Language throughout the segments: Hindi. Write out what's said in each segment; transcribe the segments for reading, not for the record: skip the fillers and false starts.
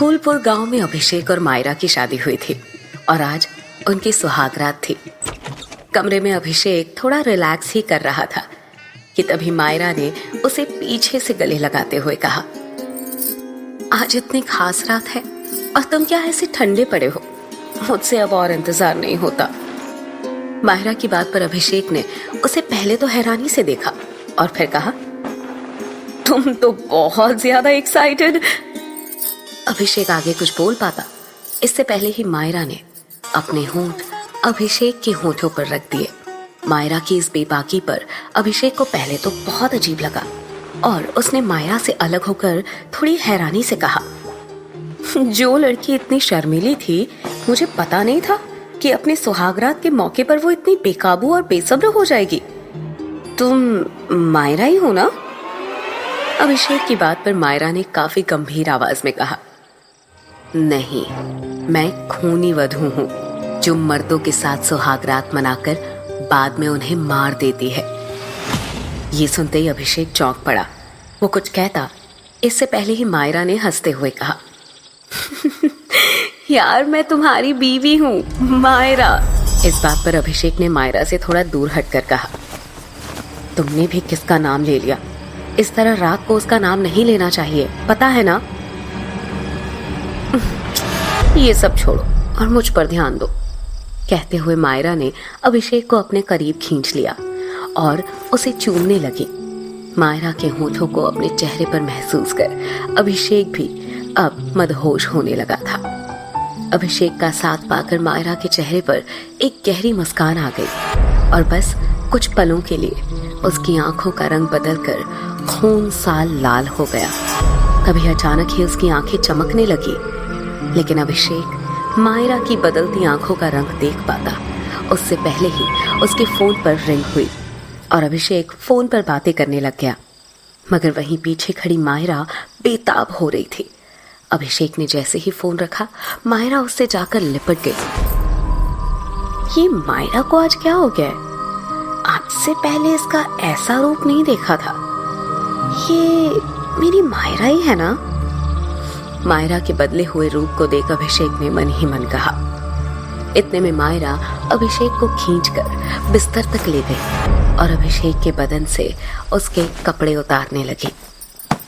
फूलपुर गांव में अभिषेक और मायरा की शादी हुई थी और आज उनकी सुहागरात थी। कमरे में अभिषेक थोड़ा रिलैक्स ही कर रहा था कि तभी मायरा ने उसे पीछे से गले लगाते हुए कहा, आज इतनी खास रात है और तुम क्या ऐसे ठंडे पड़े हो? मुझसे अब और इंतजार नहीं होता। मायरा की बात पर अभिषेक ने उसे पहले तो हैरानी से देखा और फिर कहा, तुम तो बहुत ज्यादा एक्साइटेड। अभिषेक आगे कुछ बोल पाता इससे पहले ही मायरा ने अपने होंठ अभिषेक के होंठों पर रख दिए। मायरा की इस बेबाकी पर अभिषेक को पहले तो बहुत अजीब लगा और उसने मायरा से अलग होकर थोड़ी हैरानी से कहा, जो लड़की इतनी शर्मीली थी मुझे पता नहीं था कि अपने सुहागरात के मौके पर वो इतनी बेकाबू और बेसब्र हो जाएगी। तुम मायरा ही हो ना? अभिषेक की बात पर मायरा ने काफी गंभीर आवाज में कहा, नहीं, मैं खूनी वधू हूँ जो मर्दों के साथ सुहागरात मनाकर बाद में उन्हें मार देती है। ये सुनते ही अभिषेक चौंक पड़ा। वो कुछ कहता इससे पहले ही मायरा ने हंसते हुए कहा, यार मैं तुम्हारी बीवी हूँ मायरा। इस बात पर अभिषेक ने मायरा से थोड़ा दूर हटकर कहा, तुमने भी किसका नाम ले लिया? इस तरह रात को उसका नाम नहीं लेना चाहिए, पता है ना? ये सब छोड़ो और मुझ पर ध्यान दो। कहते हुए मायरा ने अभिषेक को अपने करीब खींच लिया और उसे चूमने लगी। मायरा के होठों को अपने चेहरे पर महसूस कर अभिषेक भी अब मदहोश होने लगा था। अभिषेक का साथ पाकर मायरा के चेहरे पर एक गहरी मुस्कान आ गई और बस कुछ पलों के लिए उसकी आंखों का रंग बदलकर खून सा लाल हो गया। तभी अचानक ही उसकी आंखें चमकने लगी, लेकिन अभिषेक मायरा की बदलती आंखों का रंग देख पाता उससे पहले ही उसके फोन पर रिंग हुई और अभिषेक फोन पर बातें करने लग गया। मगर वहीं पीछे खड़ी मायरा बेताब हो रही थी। अभिषेक ने जैसे ही फोन रखा, मायरा उससे जाकर लिपट गई। ये मायरा को आज क्या हो गया है? आज से पहले इसका ऐसा रूप नहीं देखा था। ये मेरी मायरा ही है ना? मायरा के बदले हुए रूप को देख अभिषेक ने मन ही मन कहा। इतने में मायरा अभिषेक को खींचकर बिस्तर तक ले गई और अभिषेक के बदन से उसके कपड़े उतारने लगी।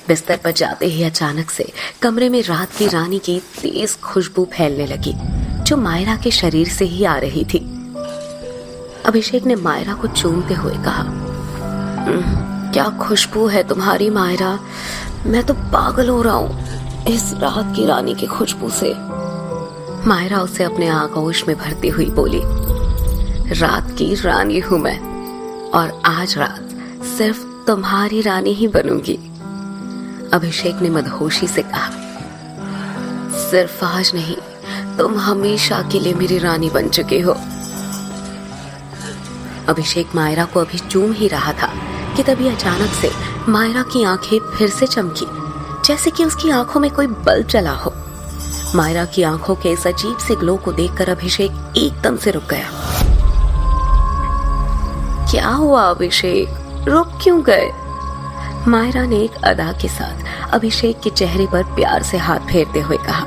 बिस्तर पर जाते ही अचानक से कमरे में रात की रानी की तेज खुशबू फैलने लगी जो मायरा के शरीर से ही आ रही थी। अभिषेक ने मायरा को चूमते हुए कहा, क्या खुशबू है तुम्हारी मायरा, मैं तो पागल हो रहा हूँ इस रात की रानी की खुशबू से। मायरा उसे अपने आगोश में भरती हुई बोली, रात की रानी हूं मैं और आज रात सिर्फ तुम्हारी रानी ही बनूंगी। अभिषेक ने मदहोशी से कहा, सिर्फ आज नहीं, तुम हमेशा के लिए मेरी रानी बन चुके हो। अभिषेक मायरा को अभी चूम ही रहा था कि तभी अचानक से मायरा की आंखें फिर से चमकी, जैसे कि उसकी आंखों में कोई बल्ब जला हो। मायरा की आंखों के इस अजीब से ग्लो को देखकर अभिषेक एकदम से रुक गया। क्या हुआ अभिषेक, रुक क्यों गए? मायरा ने एक अदा के साथ अभिषेक के चेहरे पर प्यार से हाथ फेरते हुए कहा,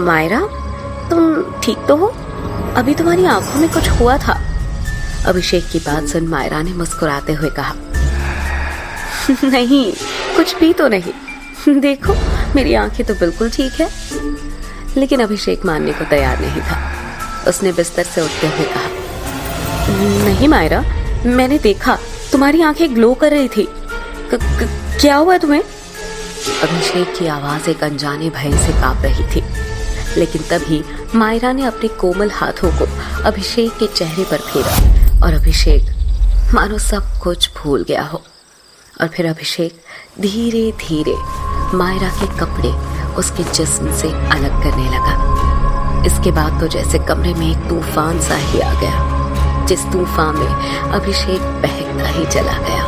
मायरा तुम ठीक तो हो? अभी तुम्हारी आंखों में कुछ हुआ था। अभिषेक की बात सुन मायरा ने मुस्कुराते हुए कहा, नहीं, कुछ भी तो नहीं, देखो मेरी आंखें तो बिल्कुल ठीक है। लेकिन अभिषेक मानने को तैयार नहीं था। उसने बिस्तर से उठते हुए कहा, नहीं मायरा, मैंने देखा तुम्हारी आंखें ग्लो कर रही थी। क्या हुआ तुम्हें? अभिषेक की आवाज एक अनजाने भय से कांप रही थी, लेकिन तभी मायरा ने अपने कोमल हाथों को अभिषेक के चेहरे पर फेरा और अभिषेक मानो सब कुछ भूल गया हो। और फिर अभिषेक धीरे धीरे मायरा के कपड़े उसके जिस्म से अलग करने लगा। इसके बाद तो जैसे कमरे में एक तूफान सा ही आ गया, जिस तूफान में अभिषेक बहता ही चला गया।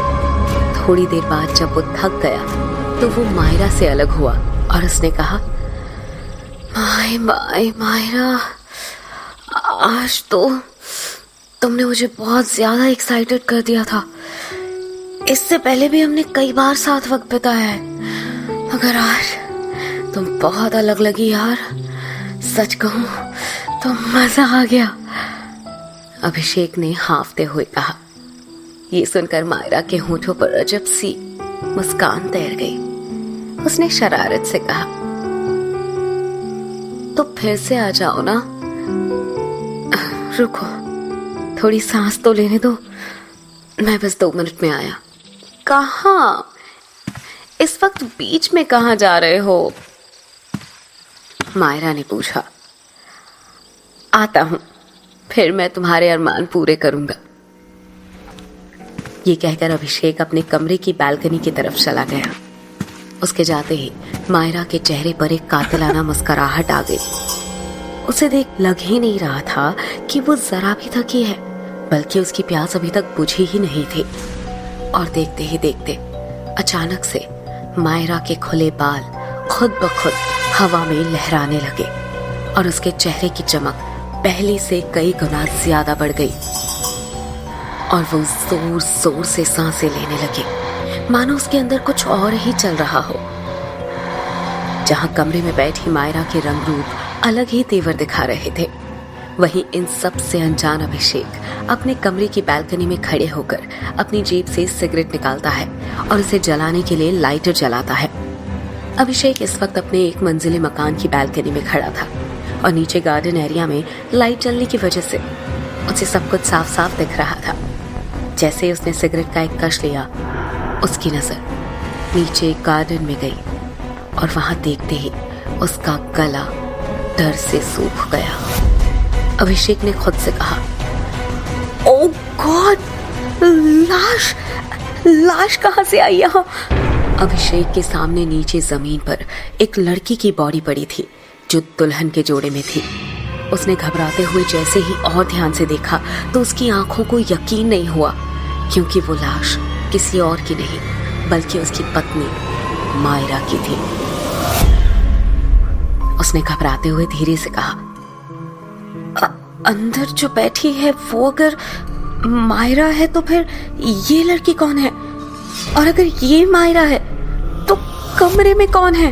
थोड़ी देर बाद जब वो थक गया तो वो मायरा से अलग हुआ और उसने कहा, मायरा, आज तो तुमने मुझे बहुत ज्यादा एक्साइटेड कर दिया था। इससे पहले भी हमने कई बार साथ वक्त बिताया है, मगर आज तुम बहुत अलग लगी यार, सच कहूं तो मजा आ गया, अभिषेक ने हाँफते हुए कहा। ये सुनकर मायरा के होठों पर अजब सी मुस्कान तैर गई। उसने शरारत से कहा, तो फिर से आ जाओ ना। रुको, थोड़ी सांस तो लेने दो, मैं बस 2 मिनट में आया। कहाँ? इस वक्त बीच में कहाँ जा रहे हो? मायरा ने पूछा। आता हूं, फिर मैं तुम्हारे अरमान पूरे करूंगा। ये कहकर अभिषेक अपने कमरे की बालकनी की तरफ चला गया। उसके जाते ही मायरा के चेहरे पर एक कातिलाना मुस्कुराहट आ गई। उसे देख लग ही नहीं रहा था कि वो जरा भी थकी है, बल्कि उसकी प्यास अभी तक बुझी ही नहीं थी। और देखते ही देखते अचानक से मायरा के खुले बाल खुद ब खुद हवा में लहराने लगे और उसके चेहरे की चमक पहले से कई गुना ज्यादा बढ़ गई और वो जोर जोर से सांसें लेने लगे, मानो उसके अंदर कुछ और ही चल रहा हो। जहां कमरे में बैठी मायरा के रंग रूप अलग ही तेवर दिखा रहे थे, वहीं इन सब से अनजान अभिषेक अपने कमरे की बालकनी में खड़े होकर अपनी जेब से सिगरेट निकालता है और उसे जलाने के लिए लाइटर जलाता है। अभिषेक इस वक्त अपने 1 मंजिले मकान की बालकनी में खड़ा था और नीचे गार्डन एरिया में लाइट जलने की वजह से उसे सब कुछ साफ साफ दिख रहा था। जैसे ही उसने सिगरेट का एक कश लिया, उसकी नजर नीचे गार्डन में गई और वहां देखते ही उसका गला डर से सूख गया। अभिषेक ने खुद से कहा, ओह गॉड, लाश, लाश कहां से आई यहाँ? अभिषेक के सामने नीचे जमीन पर एक लड़की की बॉडी पड़ी थी जो दुल्हन के जोड़े में थी। उसने घबराते हुए जैसे ही और ध्यान से देखा तो उसकी आंखों को यकीन नहीं हुआ, क्योंकि वो लाश किसी और की नहीं बल्कि उसकी पत्नी मायरा की थी। उसने घबराते हुए धीरे से कहा, अंदर जो बैठी है वो अगर मायरा है तो फिर ये लड़की कौन है? और अगर ये मायरा है तो कमरे में कौन है?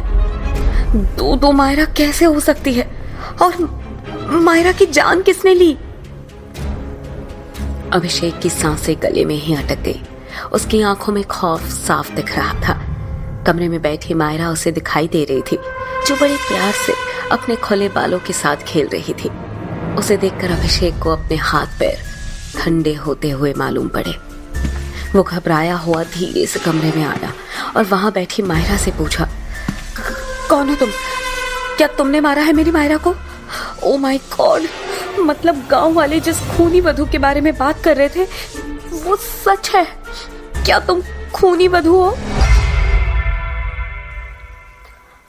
दो मायरा कैसे हो सकती है? और मायरा की जान किसने ली? अभिषेक की सांसें गले में ही अटक गई। उसकी आंखों में खौफ साफ दिख रहा था। कमरे में बैठी मायरा उसे दिखाई दे रही थी, जो बड़े प्यार से अपने खुले बालों के साथ खेल रही थी। उसे देखकर अभिषेक को अपने हाथ पैर ठंडे होते हुए मालूम पड़े। वो घबराया हुआ धीरे से कमरे में आया और वहां बैठी मायरा से पूछा, कौन हो तुम? क्या तुमने मारा है मेरी मायरा को? ओ माय गॉड, मतलब गांव वाले जिस खूनी वधू के बारे में बात कर रहे थे वो सच है? क्या तुम खूनी वधू हो?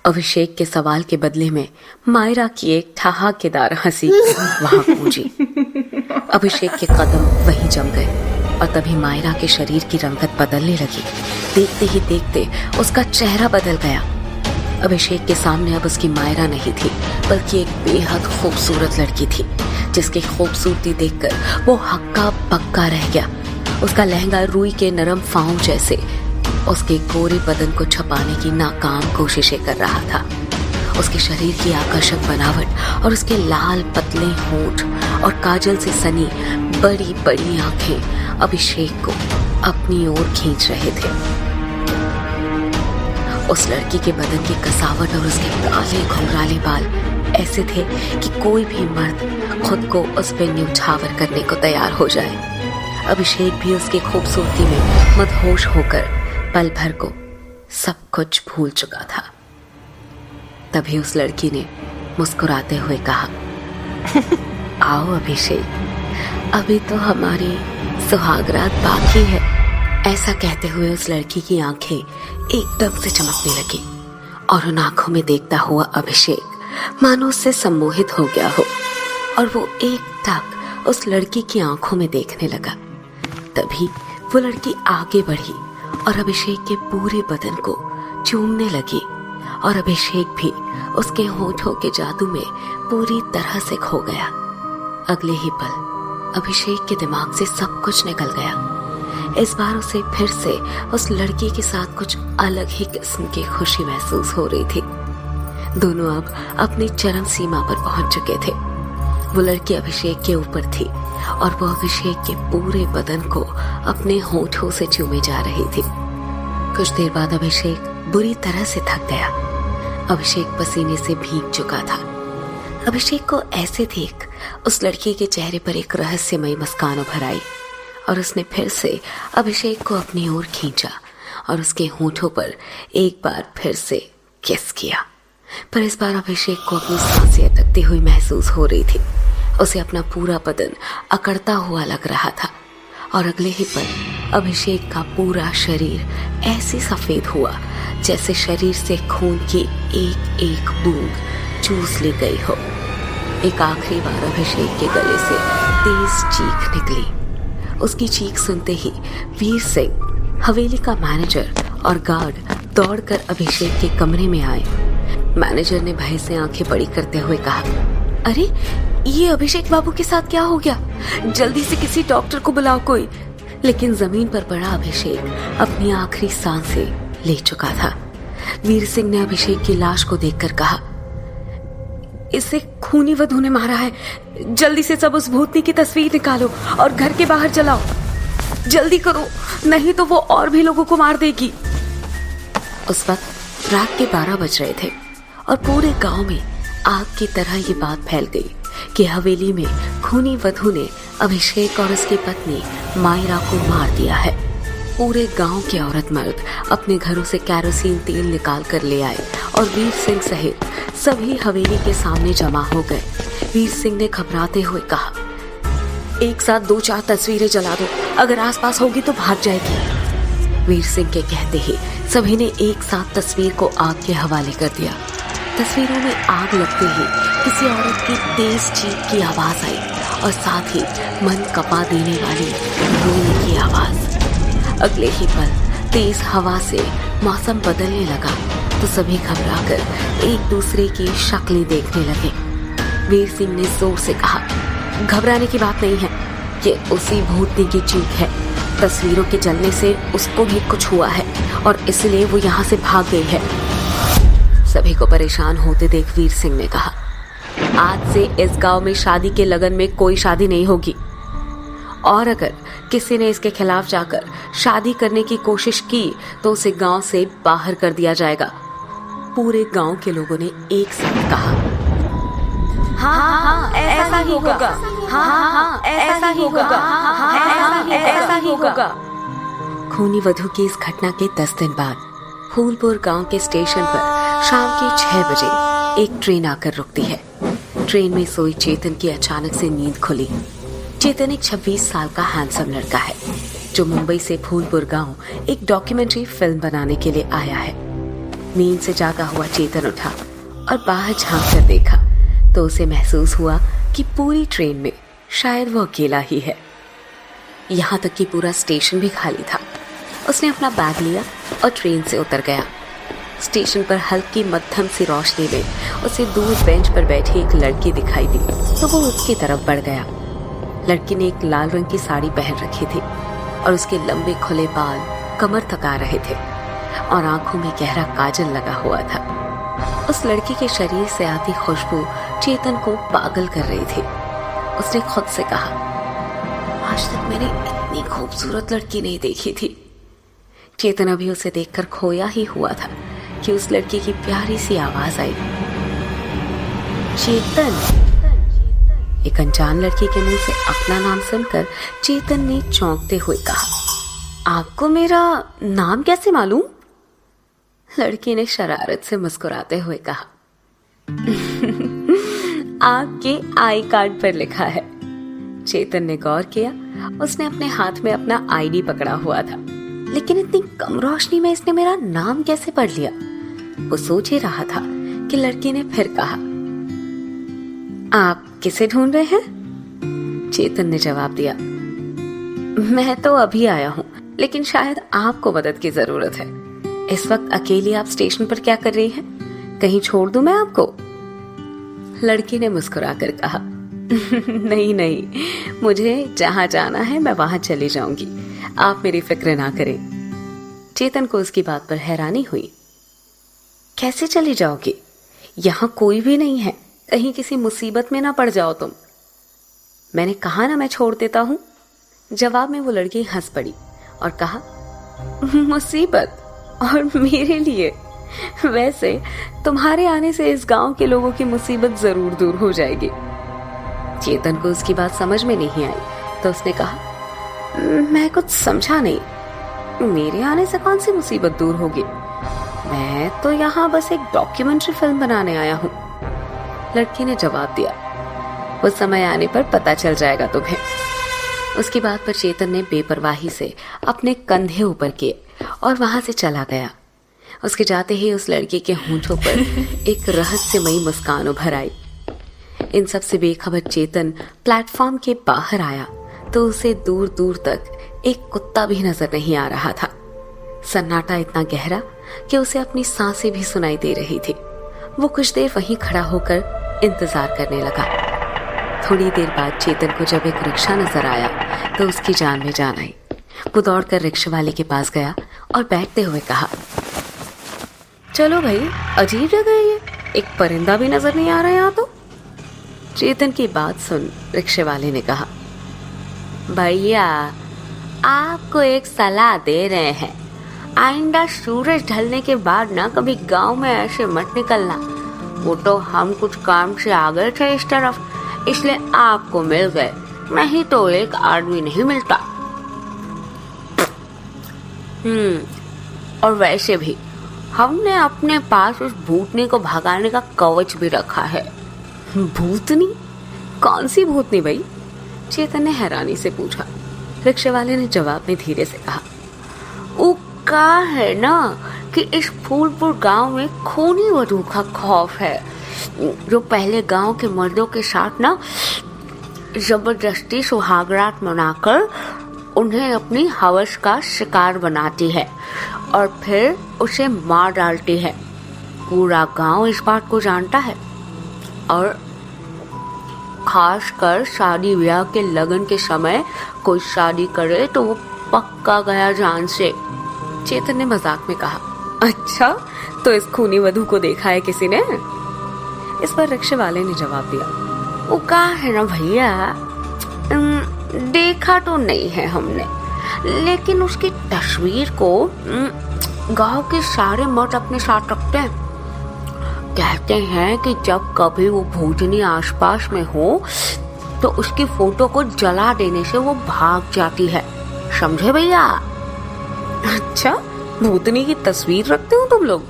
अभिषेक के सवाल के बदले में मायरा की एक ठहाकेदार हंसी वहां गूंजी। अभिषेक के कदम वहीं जम गए और तभी मायरा के शरीर की रंगत बदलने लगी। देखते ही देखते उसका चेहरा बदल गया। अभिषेक के सामने अब उसकी मायरा नहीं थी, बल्कि एक बेहद खूबसूरत लड़की थी, जिसकी खूबसूरती देखकर वो हक्का बक्का रह गया। उसका लहंगा रुई के नरम फाँव जैसे उसके गोरे बदन को छुपाने की नाकाम कोशिशें कर रहा था। उसके शरीर की आकर्षक बनावट और उसके लाल पतले होंठ और काजल से सनी बड़ी बड़ी आंखें अभिषेक को अपनी ओर खींच रहे थे। उस लड़की के बदन की कसावट और उसके काले घुंघराले बाल ऐसे थे कि कोई भी मर्द खुद को उस पे न्यौछावर करने को तैयार हो जाए। अभिषेक भी उसकी खूबसूरती में मदहोश होकर पल भर को सब कुछ भूल चुका था। तभी उस लड़की ने मुस्कुराते हुए कहा, आओ अभिषेक, अभी तो हमारी सुहागरात बाकी है। ऐसा कहते हुए उस लड़की की आंखें एकदम से चमकने लगी और उन आंखों में देखता हुआ अभिषेक मानो उससे सम्मोहित हो गया हो और वो एकटक उस लड़की की आंखों में देखने लगा। तभी वो लड़की आगे बढ़ी और अभिषेक के पूरे बदन को चूमने लगी और अभिषेक भी उसके होठों के जादू में पूरी तरह से खो गया। अगले ही पल अभिषेक के दिमाग से सब कुछ निकल गया। इस बार उसे फिर से उस लड़की के साथ कुछ अलग ही किस्म की खुशी महसूस हो रही थी। दोनों अब अपनी चरम सीमा पर पहुंच चुके थे। वो लड़की अभिषेक के ऊपर थी और वो अभिषेक के पूरे बदन को अपने होठों से चूमे जा रही थी। कुछ देर बाद अभिषेक बुरी तरह से थक गया। अभिषेक पसीने से भीग चुका था। अभिषेक को ऐसे देख उस लड़की के चेहरे पर एक रहस्यमयी मुस्कान उभर आई और उसने फिर से अभिषेक को अपनी ओर खींचा और उसके होठों पर एक बार फिर से किस किया। पर इस बार अभिषेक को अपनी सांसें अटकती हुई महसूस हो रही थी। उसे अपना पूरा बदन अकड़ता हुआ लग रहा था और अगले ही पल अभिषेक का पूरा शरीर ऐसे सफेद हुआ जैसे शरीर से खून की एक एक बूंद चूस ली गई हो। एक आखिरी बार अभिषेक के गले से तेज चीख निकली। उसकी चीख सुनते ही वीर सिंह, हवेली का मैनेजर और गार्ड दौड़कर अभिषेक के कमरे में आए। मैनेजर ने भय से आंखें बड़ी करते हुए कहा, अरे ये अभिषेक बाबू के साथ क्या हो गया? जल्दी से किसी डॉक्टर को बुलाओ कोई। लेकिन जमीन पर पड़ा अभिषेक अपनी आखिरी सांसें ले चुका था। वीर सिंह ने अभिषेक की लाश को देखकर कहा, इसे खूनी वधू ने मारा है। जल्दी से सब उस भूतनी की तस्वीर निकालो और घर के बाहर जलाओ। जल्दी करो, नहीं तो वो और भी लोगों को मार देगी। उस वक्त रात के 12 बज रहे थे और पूरे गांव में आग की तरह ये बात फैल गई कि हवेली में खूनी वधू ने अभिषेक और उसकी पत्नी मायरा को मार दिया है। पूरे गांव के औरत मर्द अपने घरों से कैरोसिन तेल निकाल कर ले आए और वीर सिंह सहित सभी हवेली के सामने जमा हो गए। वीर सिंह ने घबराते हुए कहा, एक साथ 2-4 तस्वीरें जला दो, अगर आसपास होगी तो भाग जाएगी। वीर सिंह के कहते ही सभी ने एक साथ तस्वीर को आग के हवाले कर दिया। तस्वीरों में आग लगते ही किसी औरत की तेज चीख की आवाज आई और साथ ही मन कपा देने वाली रोने की आवाज। अगले ही पल तेज हवा से मौसम बदलने लगा तो सभी घबराकर एक दूसरे की शक्लें देखने लगे। वीर सिंह ने जोर से कहा, घबराने की बात नहीं है, ये उसी भूतनी की चीख है। तस्वीरों के जलने से उसको भी कुछ हुआ है और इसलिए वो यहाँ से भाग गई है। सभी को परेशान होते देख वीर सिंह ने कहा, आज से इस गांव में शादी के लगन में कोई शादी नहीं होगी और अगर किसी ने इसके खिलाफ जाकर शादी करने की कोशिश की तो उसे गांव से बाहर कर दिया जाएगा। पूरे गांव के लोगों ने एक साथ कहा, हाँ, ऐसा ही होगा। हाँ, ऐसा ही होगा। हाँ, ऐसा ही होगा। खूनी वधू की इस घटना के 10 दिन बाद फूलपुर गांव के स्टेशन पर शाम के 6 बजे एक ट्रेन आकर रुकती है। ट्रेन में सोई चेतन की अचानक से नींद खुली। चेतन एक 26 साल का हैंडसम लड़का है जो मुंबई से फूलपुर गांव एक डॉक्यूमेंट्री फिल्म बनाने के लिए आया है। नींद से जागा हुआ चेतन उठा और बाहर झांक कर देखा तो उसे महसूस हुआ कि पूरी ट्रेन में शायद वो अकेला ही है। यहाँ तक कि पूरा स्टेशन भी खाली था। उसने अपना बैग लिया और ट्रेन से उतर गया। स्टेशन पर हल्की मध्यम सी रोशनी में उसे दूर बेंच पर बैठी एक लड़की दिखाई दी तो वो उसकी तरफ बढ़ गया। लड़की ने एक लाल रंग की साड़ी पहन रखी थी और उसके लंबे खुले बाल कमर तक आ रहे थे और आंखों में गहरा काजल लगा हुआ था। उस लड़की के शरीर से आती खुशबू चेतन को पागल कर रही थी। उसने खुद से कहा, आज तक मैंने इतनी खूबसूरत लड़की नहीं देखी थी। चेतन अभी उसे देखकर खोया ही हुआ था कि उस लड़की की प्यारी सी आवाज आई, चेतन। एक अनजान लड़की के मुंह से अपना नाम सुनकर चेतन ने चौंकते हुए कहा, आपको मेरा नाम कैसे मालूम? लड़की ने शरारत से मुस्कुराते हुए कहा, आपके आई कार्ड पर लिखा है। चेतन ने गौर किया। उसने अपने हाथ में अपना आईडी पकड़ा हुआ था, लेकिन इतनी कम रोशनी में इसने मेरा नाम कैसे पढ़ लिया? वो सोच ही रहा था कि लड़की ने फिर कहा, आप किसे ढूंढ रहे हैं? चेतन ने जवाब दिया, मैं तो अभी आया हूँ, लेकिन शायद आपको मदद की जरूरत है। इस वक्त अकेली आप स्टेशन पर क्या कर रही हैं? कहीं छोड़ दूं मैं आपको? लड़की ने मुस्कुराकर कहा, नहीं, मुझे जहां जाना है मैं वहां चली जाऊंगी, आप मेरी फिक्र ना करें। चेतन को उसकी बात पर हैरानी हुई। कैसे चली जाओगी? यहाँ कोई भी नहीं है, कहीं किसी मुसीबत में ना पड़ जाओ तुम। मैंने कहा ना मैं छोड़ देता हूँ। जवाब में वो लड़की हंस पड़ी और कहा, मुसीबत? और मेरे लिए? वैसे तुम्हारे आने से इस गांव के लोगों की मुसीबत जरूर दूर हो जाएगी। चेतन को उसकी बात समझ में नहीं आई तो उसने कहा, मैं कुछ समझा नहीं, मेरे आने से कौन सी मुसीबत दूर होगी? मैं तो यहाँ बस एक डॉक्यूमेंट्री फिल्म बनाने आया हूँ। लड़की ने जवाब दिया, वो समय आने पर पता चल जाएगा तुम्हें। उसकी बात पर चेतन ने बेपरवाही से अपने कंधे ऊपर किए और वहां से चला गया। उसके जाते ही उस लड़की के होंठों पर एक रहस्यमयी मुस्कान उभर आई। इन सब से बेखबर चेतन प्लेटफॉर्म के बाहर आया तो उसे दूर दूर तक एक कुत्ता भी नजर नहीं आ रहा था। सन्नाटा इतना गहरा कि उसे अपनी सांसें भी सुनाई दे रही थी। वो कुछ देर वहीं खड़ा होकर इंतजार करने लगा। थोड़ी देर बाद चेतन को जब एक रिक्शा नजर आया तो उसकी जान में जान आई। वो दौड़कर रिक्शा वाले के पास गया और बैठते हुए कहा, चलो भाई, अजीब जगह है ये, एक परिंदा भी नजर नहीं आ रहा यहाँ तो। चेतन की बात सुन रिक्शे वाले ने कहा, भैया आपको एक सलाह दे रहे हैं, आइंदा सूरज ढलने के बाद ना कभी गांव में ऐसे मत निकलना। वो तो हम कुछ काम से आ गए थे इस तरफ, इसलिए आपको मिल गए, नहीं तो एक आदमी नहीं मिलता। और वैसे भी हमने अपने पास उस भूतनी को भगाने का कवच भी रखा है। भूतनी? कौन सी भूतनी भाई? चेतन ने हैरानी से पूछा। रिक्शे वाले ने जवाब में धीरे से कहा, कहा है ना कि इस फूलपुर गांव में खूनी वधू का खौफ है, जो पहले गांव के मर्दों के साथ ना जबरदस्ती सुहागरात मनाकर उन्हें अपनी हवस का शिकार बनाती है और फिर उसे मार डालती है। पूरा गांव इस बात को जानता है और खासकर शादी ब्याह के लगन के समय कोई शादी करे तो वो पक्का गया जान से। चेतन ने मजाक में कहा, अच्छा तो इस खूनी वधू को देखा है किसी ने? इस पर रिक्शे वाले ने जवाब दिया, वो कहा है ना भैया, देखा तो नहीं है हमने, लेकिन उसकी तस्वीर को गांव के सारे मर्द अपने साथ रखते हैं। कहते हैं कि जब कभी वो भूतनी आसपास में हो तो उसकी फोटो को जला देने से वो भाग जाती है, समझे भैया? अच्छा, भूतनी की तस्वीर रखते हो तुम लोग?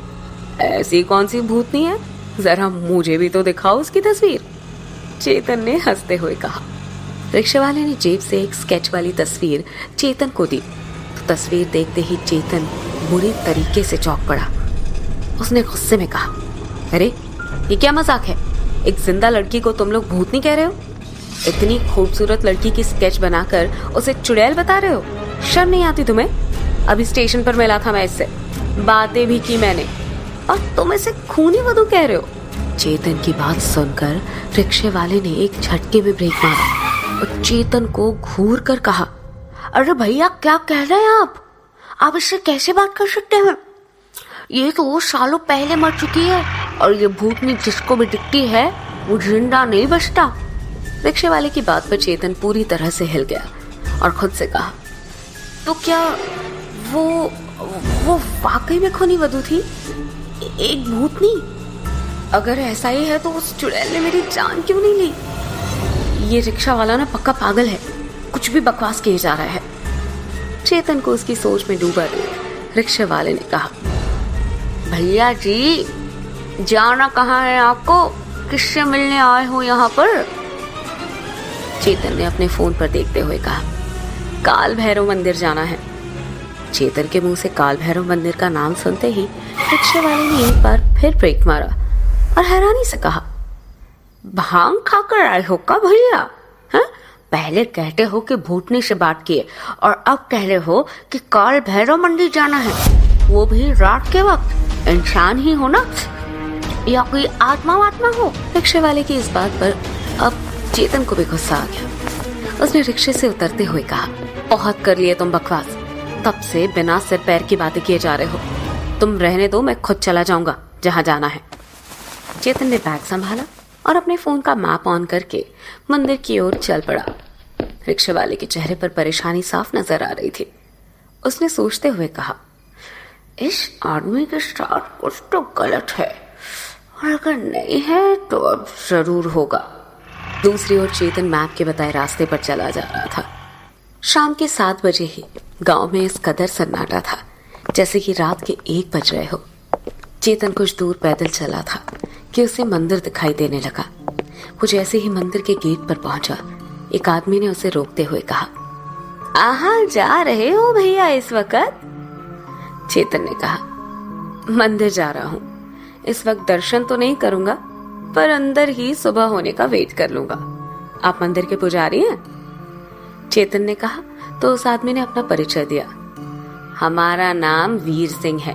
ऐसी कौन सी भूतनी है, जरा मुझे भी तो दिखाओ उसकी तस्वीर। चेतन ने हंसते हुए कहा। रिक्शे वाले ने जेब से एक स्केच वाली तस्वीर चेतन को दी तो तस्वीर देखते ही चेतन बुरी तरीके से चौंक पड़ा। उसने गुस्से में कहा, अरे ये क्या मजाक है? एक जिंदा लड़की को तुम लोग भूतनी कह रहे हो? इतनी खूबसूरत लड़की की स्केच बनाकर उसे चुड़ैल बता रहे हो? शर्म नहीं आती तुम्हें? अभी स्टेशन पर मिला था मैं इससे, बातें भी की मैंने, और तुम इसे खूनी वधू कह रहे हो? चेतन की बात सुनकर रिक्शे वाले ने एक झटके में ब्रेक मारा और चेतन को घूर कर कहा, अरे भैया क्या कह रहे हैं आप इससे कैसे बात कर सकते हैं? ये तो वो सालों पहले मर चुकी है और ये भूतनी जिसको भी दिखती है वो जिंदा नहीं बचता। रिक्शे वाले की बात पर चेतन पूरी तरह से हिल गया और खुद से कहा, तो क्या वो वाकई में खूनी वधू थी, एक भूतनी? अगर ऐसा ही है तो उस चुड़ैल ने मेरी जान क्यों नहीं ली? ये रिक्शा वाला ना पक्का पागल है, कुछ भी बकवास किए जा रहा है। चेतन को उसकी सोच में डूबा देख रिक्शे वाले ने कहा, भैया जी जाना कहाँ है आपको? किससे मिलने आए हो यहाँ पर? चेतन ने अपने फोन पर देखते हुए कहा, काल भैरव मंदिर जाना है। चेतन के मुंह से काल भैरव मंदिर का नाम सुनते ही रिक्शे वाले ने एक बार फिर ब्रेक मारा और हैरानी से कहा, भांग खाकर आए हो का भैया? पहले कहते हो कि भूतनी से बात किए और अब कह रहे हो कि काल भैरव मंदिर जाना है, वो भी रात के वक्त। इंसान ही हो ना या कोई आत्मा हो? रिक्शे वाले की इस बात पर अब चेतन को भी गुस्सा आ गया। उसने रिक्शे से उतरते हुए कहा, बहुत कर लिए तुम बकवास, तब से बिना सिर पैर की बातें किए जा रहे हो। तुम रहने दो, मैं खुद चला जाऊंगा जहां जाना है। चेतन ने बैग संभाला और अपने फोन का मैप ऑन करके मंदिर की ओर चल पड़ा। रिक्शे वाले के चेहरे पर परेशानी साफ नजर आ रही थी। उसने सोचते हुए कहा, इस आदमी के साथ कुछ तो गलत है, और अगर नहीं है तो अब जरूर होगा। दूसरी ओर चेतन मैप के बताए रास्ते पर चला जा रहा था। शाम के 7 बजे ही गांव में इस कदर सन्नाटा था जैसे कि रात के 1 बज रहे हो। चेतन कुछ दूर पैदल चला था कि उसे मंदिर दिखाई देने लगा। कुछ ऐसे ही मंदिर के गेट पर पहुंचा, एक आदमी ने उसे रोकते हुए कहा, आहा जा रहे हो भैया इस वक्त? चेतन ने कहा, मंदिर जा रहा हूं, इस वक्त दर्शन तो नहीं करूंगा, पर अंदर ही सुबह होने का वेट कर लूंगा। आप मंदिर के पुजारी हैं? चेतन ने कहा तो उस आदमी ने अपना परिचय दिया। हमारा नाम वीर सिंह है।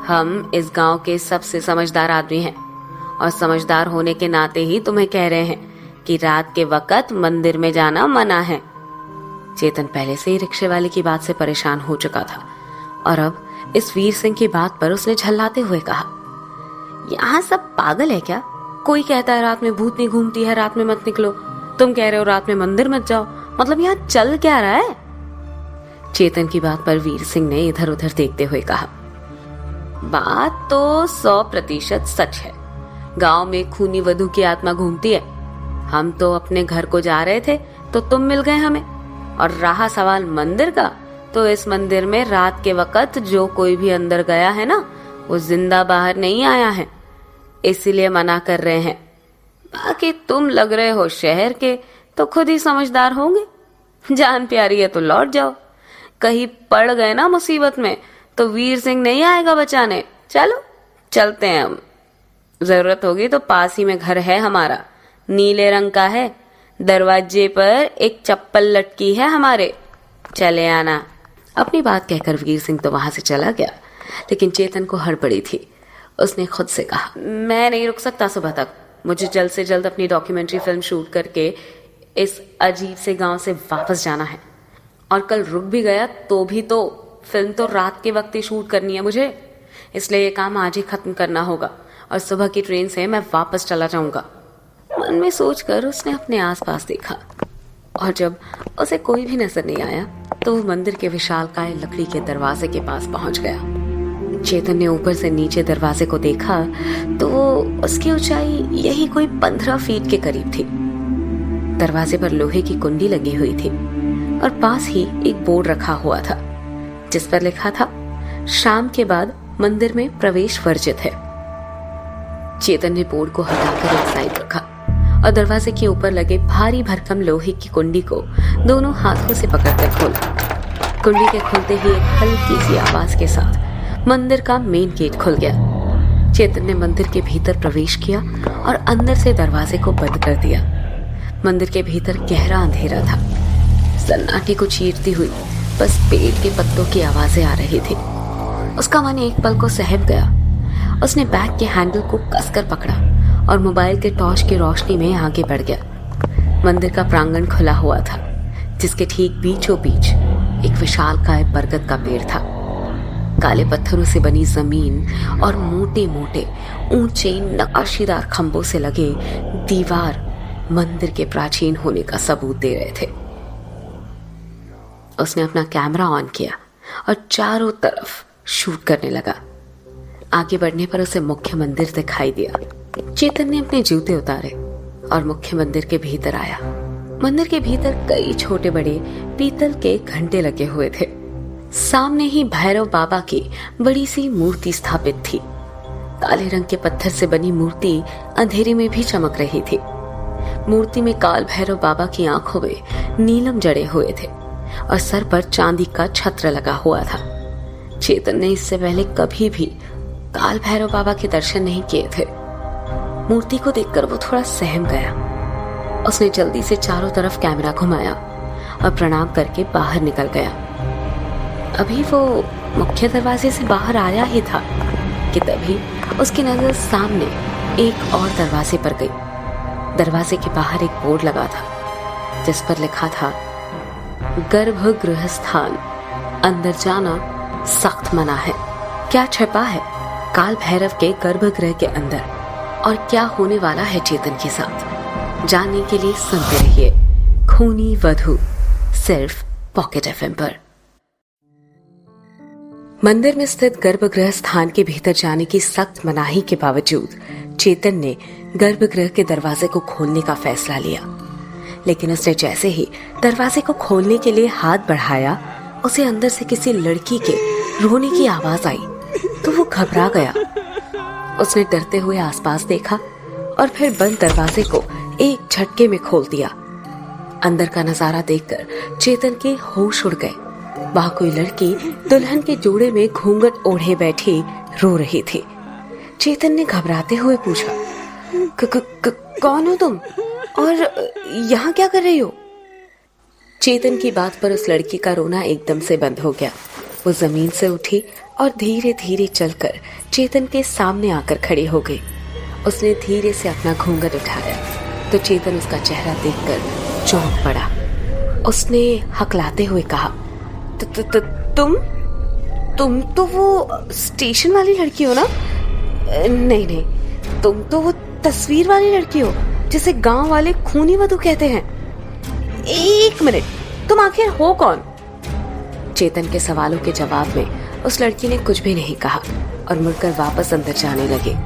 हम इस गांव के सबसे समझदार आदमी हैं और समझदार होने के नाते ही तुम्हें कह रहे हैं कि रात के वक्त मंदिर में जाना मना है। चेतन पहले से ही रिक्शे वाले की बात से परेशान हो चुका था और अब इस वीर सिंह की बात पर उसने झल्लाते हुए कहा, यहाँ सब पागल है क्या? कोई कहता है रात में भूतनी घूमती है, रात में मत निकलो। तुम कह रहे हो रात में मंदिर मत जाओ, मतलब यहाँ चल क्या रहा है? चेतन की बात पर वीर सिंह ने इधर उधर देखते हुए कहा, बात तो 100% सच है। गांव में खूनी वधू की आत्मा घूमती है। हम तो अपने घर को जा रहे थे तो तुम मिल गए हमें, और रहा सवाल मंदिर का, तो इस मंदिर में रात के वक्त जो कोई भी अंदर गया है ना, वो जिंदा बाहर नहीं आया है, इसीलिए मना कर रहे हैं। बाकी तुम लग रहे हो शहर के, तो खुद ही समझदार होंगे। जान प्यारी है तो लौट जाओ। कहीं पड़ गए ना मुसीबत में तो वीर सिंह नहीं आएगा बचाने। चलो चलते हैं हम। जरूरत होगी तो पास ही में घर है हमारा, नीले रंग का है, दरवाजे पर एक चप्पल लटकी है हमारे, चले आना। अपनी बात कहकर वीर सिंह तो वहां से चला गया, लेकिन चेतन को हड़बड़ी थी। उसने खुद से कहा, मैं नहीं रुक सकता सुबह तक। मुझे जल्द से जल्द अपनी डॉक्यूमेंट्री फिल्म शूट करके इस अजीब से गांव से वापस जाना है, और कल रुक भी गया तो भी तो फिल्म तो रात के वक्त ही शूट करनी है मुझे, इसलिए ये काम आज ही खत्म करना होगा और सुबह की ट्रेन से मैं वापस चला जाऊंगा। मन में सोचकर उसने अपने आसपास देखा, और जब उसे कोई भी नजर नहीं आया तो वो मंदिर के विशालकाय लकड़ी के दरवाजे के पास पहुंच गया। चेतन ने ऊपर से नीचे दरवाजे को देखा तो उसकी ऊंचाई यही कोई 15 फीट के करीब थी। दरवाजे पर लोहे की कुंडी लगी हुई थी और पास ही एक बोर्ड रखा हुआ था जिस पर लिखा था, शाम के बाद मंदिर में प्रवेश वर्जित है। चेतन ने बोर्ड को हटाकर एक साइड रखा और दरवाजे के ऊपर लगे भारी भरकम लोहे की कुंडी को दोनों हाथों से पकड़कर खोला। कुंडी के खुलते ही एक हल्की सी आवाज के साथ मंदिर का मेन गेट खुल गया। चेतन ने मंदिर के भीतर प्रवेश किया और अंदर से दरवाजे को बंद कर दिया। मंदिर के भीतर गहरा अंधेरा था। सन्नाटे को चीरती हुई बस पेड़ के पत्तों की आवाजें आ रही थी। उसका मन एक पल को सहम गया। उसने बैग के हैंडल को कसकर पकड़ा और मोबाइल के टॉर्च की रोशनी में आगे बढ़ गया। मंदिर का प्रांगण खुला हुआ था, जिसके ठीक बीचों बीच एक विशालकाय बरगद का पेड़ था। काले पत्थरों से बनी जमीन और मोटे मोटे ऊंचे नक्काशीदार खंभों से लगे दीवार मंदिर के प्राचीन होने का सबूत दे रहे थे। उसने अपना कैमरा ऑन किया और चारों तरफ शूट करने लगा। आगे बढ़ने पर उसे मुख्य मंदिर दिखाई दिया। चेतन ने अपने जूते उतारे और मुख्य मंदिर के भीतर आया। मंदिर के भीतर कई छोटे बड़े पीतल के घंटे लगे हुए थे। सामने ही भैरव बाबा की बड़ी सी मूर्ति स्थापित थी। काले रंग के पत्थर से बनी मूर्ति अंधेरे में भी चमक रही थी। मूर्ति में काल भैरव बाबा की आंखों में नीलम जड़े हुए थे और सर पर चांदी का छत्र लगा हुआ था। चेतन ने इससे पहले कभी भी काल भैरव बाबा के दर्शन नहीं किए थे। मूर्ति को देखकर वो थोड़ा सहम गया। उसने जल्दी से चारों तरफ कैमरा घुमाया और प्रणाम करके बाहर निकल गया। अभी वो मुख्य दरवाजे से बाहर आया ही था कि तभी उसकी नजर सामने एक और दरवाजे पर गई। दरवाजे के बाहर एक बोर्ड लगा था जिस पर लिखा था, गर्भगृह स्थान, अंदर जाना सख्त मना है। क्या छिपा है काल भैरव के गर्भगृह के अंदर? और क्या होने वाला है चेतन के साथ, जानने के लिए सुनते रहिए खूनी वधू, सिर्फ पॉकेट एफएम पर। मंदिर में स्थित गर्भगृह स्थान के भीतर जाने की सख्त मनाही के बावजूद चेतन ने गर्भगृह के दरवाजे को खोलने का फैसला लिया। लेकिन उसने जैसे ही दरवाजे को खोलने के लिए हाथ बढ़ाया, उसे अंदर से किसी लड़की के रोने की आवाज आई तो वो घबरा गया। उसने डरते हुए आसपास देखा और फिर बंद दरवाजे को एक झटके में खोल दिया। अंदर का नजारा देखकर चेतन के होश उड़ गए। वहां कोई लड़की दुल्हन के जोड़े में घूंघट ओढ़े बैठी रो रही थी। चेतन ने घबराते हुए पूछा, कौन हो तुम और यहाँ क्या कर रही हो? चेतन की बात पर उस लड़की का रोना एकदम से बंद हो गया। वो जमीन से उठी और धीरे धीरे चलकर चेतन के सामने आकर खड़ी हो गई। उसने धीरे से अपना घूंघट उठाया तो चेतन उसका चेहरा देखकर चौंक पड़ा। उसने हकलाते हुए कहा, तुम तो वो स्टेशन वाली लड़की हो ना? नहीं, तुम तो वो तस्वीर वाली लड़की हो जिसे गांव वाले खूनी वधू कहते हैं। एक मिनट, तुम आखिर हो कौन? चेतन के सवालों के जवाब में उस लड़की ने कुछ भी नहीं कहा और मुड़कर वापस अंदर जाने लगे।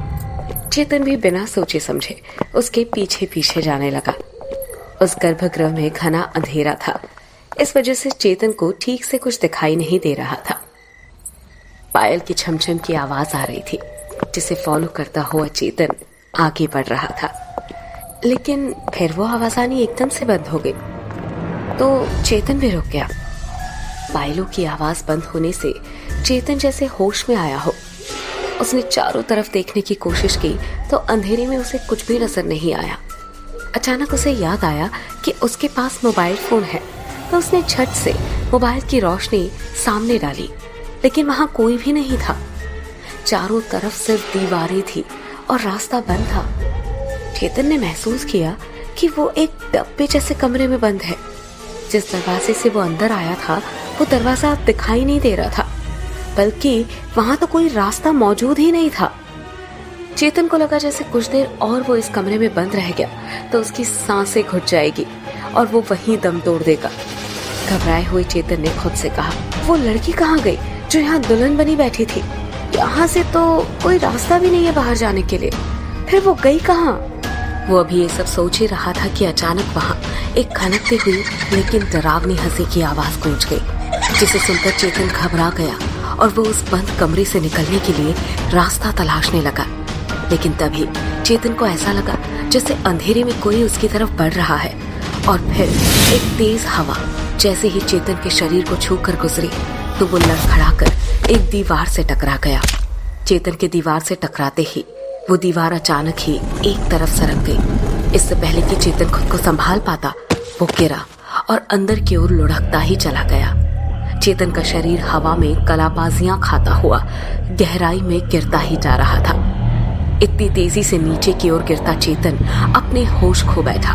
चेतन भी बिना सोचे समझे उसके पीछे पीछे जाने लगा। उस गर्भगृह में घना अंधेरा था, इस वजह से चेतन को ठीक से कुछ दिखाई नहीं दे रहा था। पायल की छमछम की आवाज आ रही थी, जिसे फॉलो करता हुआ चेतन आगे बढ़ रहा था। लेकिन फिर वो आवाज आनी एकदम से बंद हो गई तो चेतन भी रुक गया। पायलों की आवाज बंद होने से चेतन जैसे होश में आया हो। उसने चारों तरफ देखने की कोशिश की तो अंधेरे में उसे कुछ भी नजर नहीं आया। अचानक उसे याद आया कि उसके पास मोबाइल फोन है, तो उसने झट से मोबाइल की रोशनी सामने डाली, लेकिन वहां कोई भी नहीं था। चारों तरफ सिर्फ दीवारें थी और रास्ता बंद था। चेतन ने महसूस किया कि वो एक डब्बे जैसे कमरे में बंद है। जिस दरवाजे से वो अंदर आया था वो दरवाजा अब दिखाई नहीं दे रहा था, बल्कि वहां तो कोई रास्ता मौजूद ही नहीं था। चेतन को लगा जैसे कुछ देर और वो इस कमरे में बंद रह गया तो उसकी सांसें घुट जाएगी और वो वहीं दम तोड़ देगा। घबराए हुए चेतन ने खुद से कहा, वो लड़की कहाँ गई जो यहाँ दुल्हन बनी बैठी थी? यहाँ से तो कोई रास्ता भी नहीं है बाहर जाने के लिए, फिर वो गई कहाँ? वो अभी ये सब सोच ही रहा था कि अचानक वहाँ एक खनकती हुई लेकिन डरावनी हंसी की आवाज गूंज गई, जिसे सुनकर चेतन घबरा गया और वो उस बंद कमरे से निकलने के लिए रास्ता तलाशने लगा। लेकिन तभी चेतन को ऐसा लगा जैसे अंधेरे में कोई उसकी तरफ बढ़ रहा है और फिर एक तेज हवा जैसे ही चेतन के शरीर को छूकर गुजरी तो वो लड़खड़ाकर एक दीवार से टकरा गया। चेतन के दीवार से टकराते ही वो दीवार अचानक ही एक तरफ सरक गई। इससे पहले कि चेतन खुद को संभाल पाता, वो गिरा और अंदर की ओर लुढ़कता ही चला गया। चेतन का शरीर हवा में कलाबाजियां खाता हुआ गहराई में गिरता ही जा रहा था। इतनी तेजी से नीचे की ओर गिरता चेतन अपने होश खो बैठा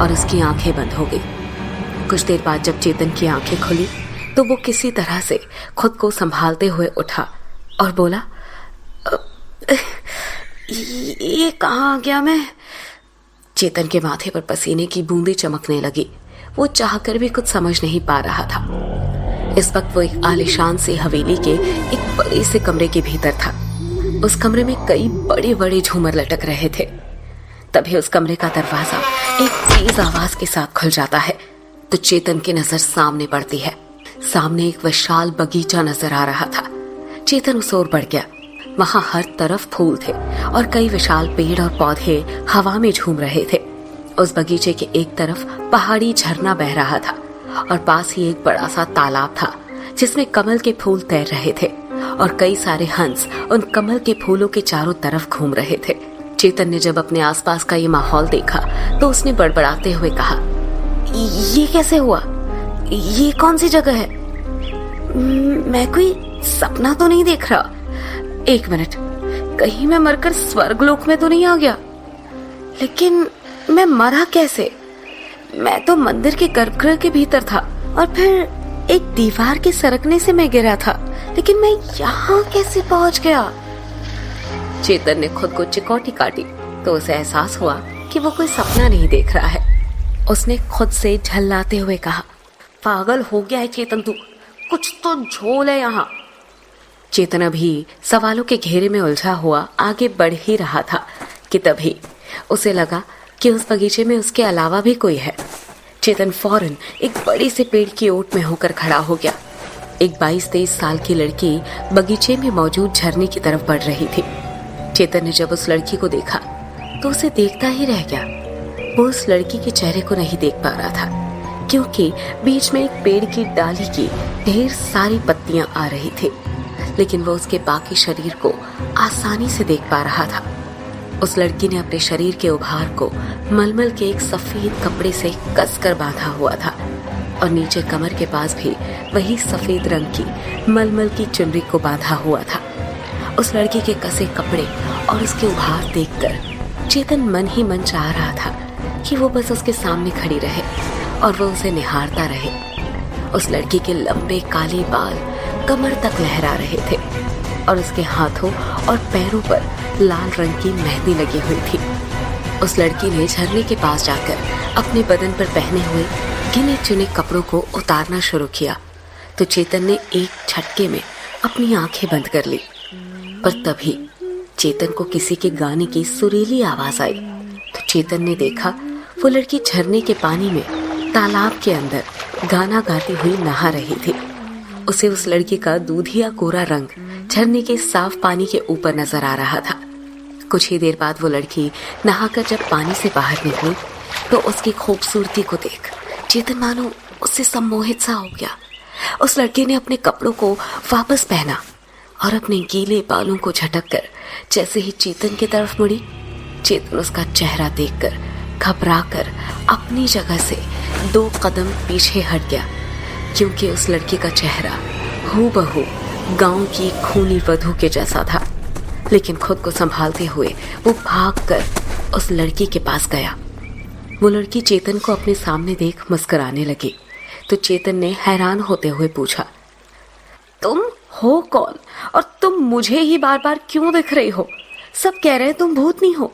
और उसकी आंखें बंद हो गई। कुछ देर बाद जब चेतन की आंखें खुली तो वो किसी तरह से खुद को संभालते हुए उठा और बोला, ये कहाँ आ गया मैं? चेतन के माथे पर पसीने की बूंदें चमकने लगी। वो चाहकर भी कुछ समझ नहीं पा रहा था। इस वक्त वो एक आलीशान सी हवेली के एक बड़े से कमरे के भीतर था। उस कमरे में कई बड़े बड़े झूमर लटक रहे थे। तभी उस कमरे का दरवाजा एक तेज आवाज के साथ खुल जाता है तो चेतन की नजर सामने पड़ती है। सामने एक विशाल बगीचा नजर आ रहा था। चेतन उस ओर बढ़ गया। वहां हर तरफ फूल थे और कई विशाल पेड़ और पौधे हवा में झूम रहे थे। उस बगीचे के एक तरफ पहाड़ी झरना बह रहा था और पास ही एक बड़ा सा तालाब था जिसमें कमल के फूल तैर रहे थे और कई सारे हंस उन कमल के फूलों के चारों तरफ घूम रहे थे। चेतन ने जब अपने आसपास का ये माहौल देखा तो उसने बड़बड़ाते हुए कहा, ये कैसे हुआ? ये कौन सी जगह है? मैं कोई सपना तो नहीं देख रहा। एक मिनट, कहीं मैं मरकर स्वर्गलोक में तो नहीं आ गया? लेकिन मैं मरा कैसे? मैं तो मंदिर के गर्भगृह के भीतर था और फिर एक दीवार के सरकने से मैं गिरा था, लेकिन मैं यहाँ कैसे पहुंच गया? चेतन ने खुद को चिकौटी काटी तो उसे एहसास हुआ कि वो कोई सपना नहीं देख रहा है। उसने खुद से झल्लाते हुए कहा, पागल हो गया है चेतन तू, कुछ तो झोल है यहाँ। चेतन अभी सवालों के घेरे में उलझा हुआ आगे बढ़ ही रहा था कि तभी उसे लगा कि उस बगीचे में उसके अलावा भी कोई है। चेतन फौरन एक बड़े से पेड़ की ओट में होकर खड़ा हो गया। एक 22-23 साल की लड़की बगीचे में मौजूद झरने की तरफ बढ़ रही थी। चेतन ने जब उस लड़की को देखा तो उसे देखता ही रह गया। वो उस लड़की के चेहरे को नहीं देख पा रहा था, क्योंकि बीच में एक पेड़ की डाली की ढेर सारी पत्तियां आ रही थी, लेकिन वो उसके बाकी शरीर को आसानी से देख पा रहा था। उस लड़की ने अपने शरीर के उभार को मलमल के एक सफेद कपड़े से कसकर बांधा हुआ था और नीचे कमर के पास भी वही सफेद रंग की मलमल की चुनरी को बांधा हुआ था। उस लड़की के कसे कपड़े और उसके उभार देखकर चेतन मन ही मन चाह रहा था कि वो बस उसके सामने खड़ी रहे और वो उसे निहारता रहे। उस लड़की के लंबे काले बाल कमर तक लहरा रहे थे और उसके हाथों और पैरों पर लाल रंग की मेहंदी लगी हुई थी। उस लड़की ने झरने के पास जाकर अपने बदन पर पहने हुए गिने चुने कपड़ों को उतारना शुरू किया तो चेतन ने एक झटके में अपनी आंखें बंद कर ली। पर तभी चेतन को किसी के गाने की सुरीली आवाज आई तो चेतन ने देखा वो लड़की झरने के पानी में तालाब के अंदर गाना गाती हुई नहा रही थी। उसे उस लड़की का दूधिया कोरा रंग झरने के साफ पानी के ऊपर नजर आ रहा था। कुछ ही देर बाद वो लड़की नहाकर जब पानी से बाहर निकली तो उसकी खूबसूरती को देख चेतन मानो उससे सम्मोहित सा हो गया। उस लड़के ने अपने कपड़ों को वापस पहना और अपने गीले बालों को झटक कर जैसे ही चेतन की तरफ मुड़ी, चेतन उसका चेहरा देखकर घबराकर अपनी जगह से 2 कदम पीछे हट गया, क्योंकि उस लड़की का चेहरा हूबहू गांव की खूनी वधू के जैसा था। लेकिन खुद को संभालते हुए वो भागकर उस लड़की के पास गया। वो लड़की चेतन को अपने सामने देख मुस्कुराने लगी तो चेतन ने हैरान होते हुए पूछा, तुम हो कौन और तुम मुझे ही बार बार क्यों दिख रही हो? सब कह रहे हैं तुम भूतनी हो,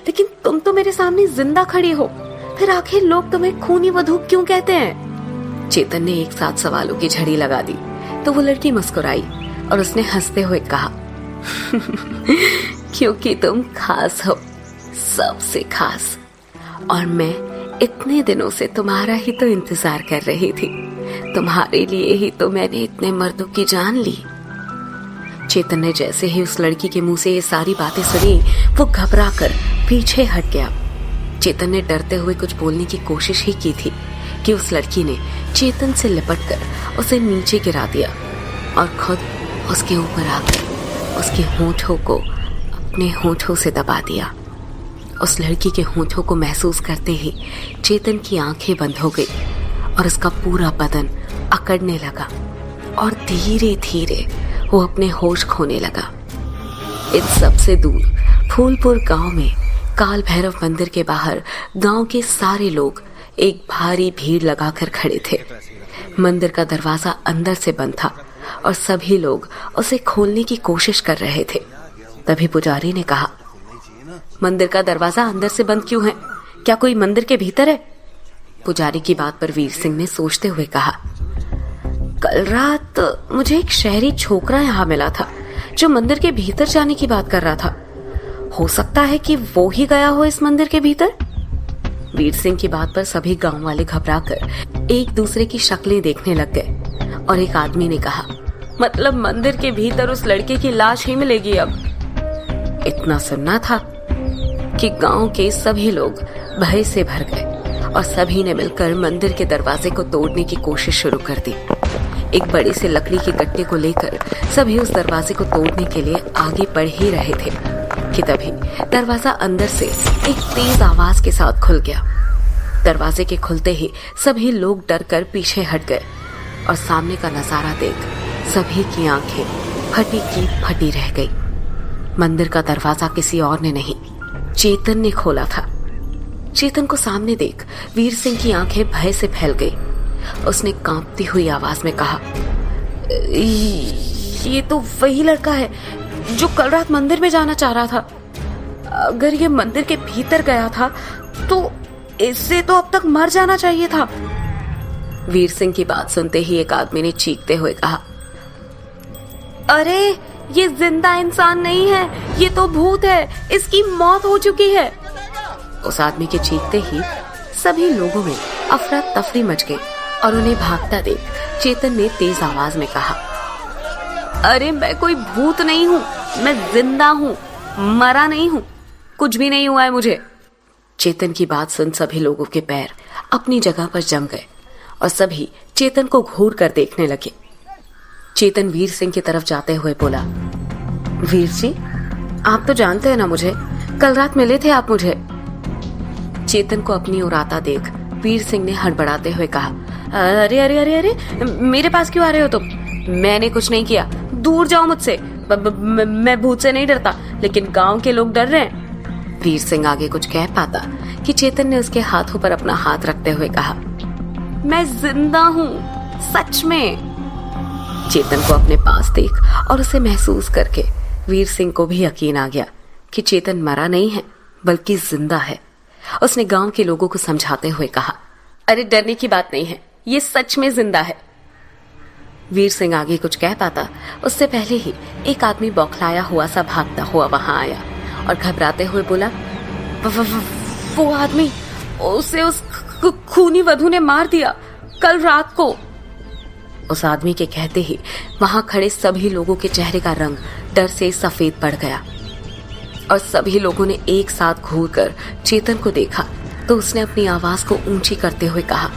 लेकिन तुम तो मेरे सामने जिंदा खड़ी हो, फिर आखिर लोग तुम्हें खूनी वधू क्यों कहते हैं? चेतन ने एक साथ सवालों की झड़ी लगा दी तो वो लड़की मुस्कुराई और उसने हंसते हुए कहा, क्योंकि तुम खास हो, सबसे खास, और मैं इतने दिनों से तुम्हारा ही तो इंतजार कर रही थी। तुम्हारे लिए ही तो मैंने इतने मर्दों की जान ली। चेतन ने जैसे ही उस लड़की के मुंह से ये सारी बातें सुनी वो घबरा कर पीछे हट गया। चेतन ने डरते हुए कुछ बोलने की कोशिश ही की थी कि उस लड़की ने चेतन से लिपटकर उसे नीचे गिरा दिया और खुद उसके ऊपर आकर उसके होंठों को अपने होंठों से दबा दिया। उस लड़की के होंठों को महसूस करते ही चेतन की आंखें बंद हो गई और उसका पूरा बदन अकड़ने लगा और धीरे धीरे वो अपने होश खोने लगा। इन सबसे दूर फूलपुर गांव में काल भैरव मंदिर के बाहर गांव के सारे लोग एक भारी भीड़ लगाकर खड़े थे। मंदिर का दरवाजा अंदर से बंद था और सभी लोग उसे खोलने की कोशिश कर रहे थे। तभी पुजारी ने कहा, मंदिर का दरवाजा अंदर से बंद क्यों है? क्या कोई मंदिर के भीतर है? पुजारी की बात पर वीर सिंह ने सोचते हुए कहा, कल रात मुझे एक शहरी छोकरा यहाँ मिला था जो मंदिर के भीतर जाने की बात कर रहा था। हो सकता है कि वो ही गया हो इस मंदिर के भीतर। वीर सिंह की बात पर सभी गांव वाले घबराकर एक दूसरे की शक्लें देखने लग गए और एक आदमी ने कहा, मतलब मंदिर के भीतर उस लड़के की लाश ही मिलेगी अब। इतना सुनना था कि गांव के सभी लोग भय से भर गए और सभी ने मिलकर मंदिर के दरवाजे को तोड़ने की कोशिश शुरू कर दी। एक बड़ी सी लकड़ी के गट्टे को लेकर सभी उस दरवाजे को तोड़ने के लिए आगे बढ़ ही रहे थे कि तभी दरवाजा अंदर से एक तेज आवाज के साथ खुल गया। दरवाजे के खुलते ही सभी लोग डरकर पीछे हट गए और सामने का नजारा देख सभी की आंखें फटी की फटी रह गई। मंदिर का दरवाजा किसी और ने नहीं, चेतन ने खोला था। चेतन को सामने देख वीर सिंह की आंखें भय से फैल गई। उसने कांपती हुई आवाज में कहा, ये तो वही लड़का है जो कल रात मंदिर में जाना चाह रहा था। अगर ये मंदिर के भीतर गया था तो इससे तो अब तक मर जाना चाहिए था। वीर सिंह की बात सुनते ही एक आदमी ने चीखते हुए कहा, अरे ये जिंदा इंसान नहीं है, ये तो भूत है, इसकी मौत हो चुकी है। उस आदमी के चीखते ही सभी लोगों में अफरा तफरी मच गई और उन्हें भागता देख चेतन ने तेज आवाज में कहा, अरे मैं कोई भूत नहीं हूँ, मैं जिंदा हूँ, मरा नहीं हूँ, कुछ भी नहीं हुआ है मुझे। चेतन की बात सुन सभी लोगों के पैर अपनी जगह पर जम गए और सभी चेतन को घूर कर देखने लगे। चेतन वीर सिंह की तरफ जाते हुए बोला, वीर जी, आप तो जानते हैं ना मुझे, कल रात मिले थे आप मुझे। चेतन को अपनी ओर आता देख वीर सिंह ने हड़बड़ाते हुए कहा, अरे अरे अरे अरे, मेरे पास क्यों आ रहे हो तुम? मैंने कुछ नहीं किया, दूर जाओ मुझसे। मैं भूत से नहीं डरता, लेकिन गांव के लोग डर रहे हैं। वीर सिंह आगे कुछ कह पाता कि चेतन ने उसके हाथों पर अपना हाथ रखते हुए कहा, मैं जिंदा हूँ, सच में। चेतन को अपने पास देख और उसे महसूस करके वीर सिंह को भी यकीन आ गया कि चेतन मरा नहीं है बल्कि जिंदा है। उसने गांव के लोगों को समझाते हुए कहा, अरे डरने की बात नहीं है, ये सच में जिंदा है। वीर सिंह आगे कुछ कह पाता उससे पहले ही एक आदमी बौखलाया हुआ सा भागता हुआ वहां आया और घबराते हुए बोला, वो आदमी, उसे उस खूनी वधू ने मार दिया कल रात को। उस आदमी के कहते ही वहां खड़े सभी लोगों के चेहरे का रंग डर से सफेद पड़ गया और सभी लोगों ने एक साथ घूरकर चेतन को देखा तो उसने अपनी आवाज को ऊंची करते हुए कहा,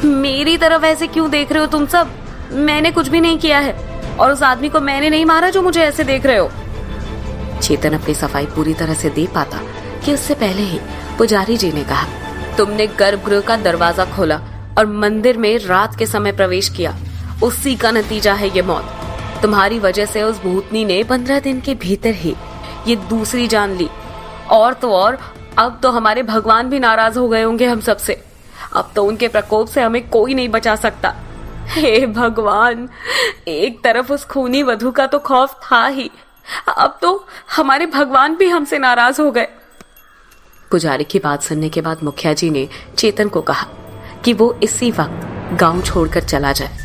मेरी तरफ ऐसे क्यों देख रहे हो तुम सब? मैंने कुछ भी नहीं किया है और उस आदमी को मैंने नहीं मारा जो मुझे ऐसे देख रहे हो। चेतन अपनी सफाई पूरी तरह से दे पाता कि उससे पहले ही पुजारी जी ने कहा, तुमने गर्भगृह का दरवाजा खोला और मंदिर में रात के समय प्रवेश किया, उसी का नतीजा है ये मौत। तुम्हारी वजह से उस भूतनी ने 15 दिन के भीतर ही ये दूसरी जान ली। और तो और अब तो हमारे भगवान भी नाराज हो गए होंगे हम सबसे। अब तो उनके प्रकोप से हमें कोई नहीं बचा सकता। हे भगवान, एक तरफ उस खूनी वधू का तो खौफ था ही, अब तो हमारे भगवान भी हमसे नाराज हो गए। पुजारी की बात सुनने के बाद मुखिया जी ने चेतन को कहा कि वो इसी वक्त गांव छोड़कर चला जाए।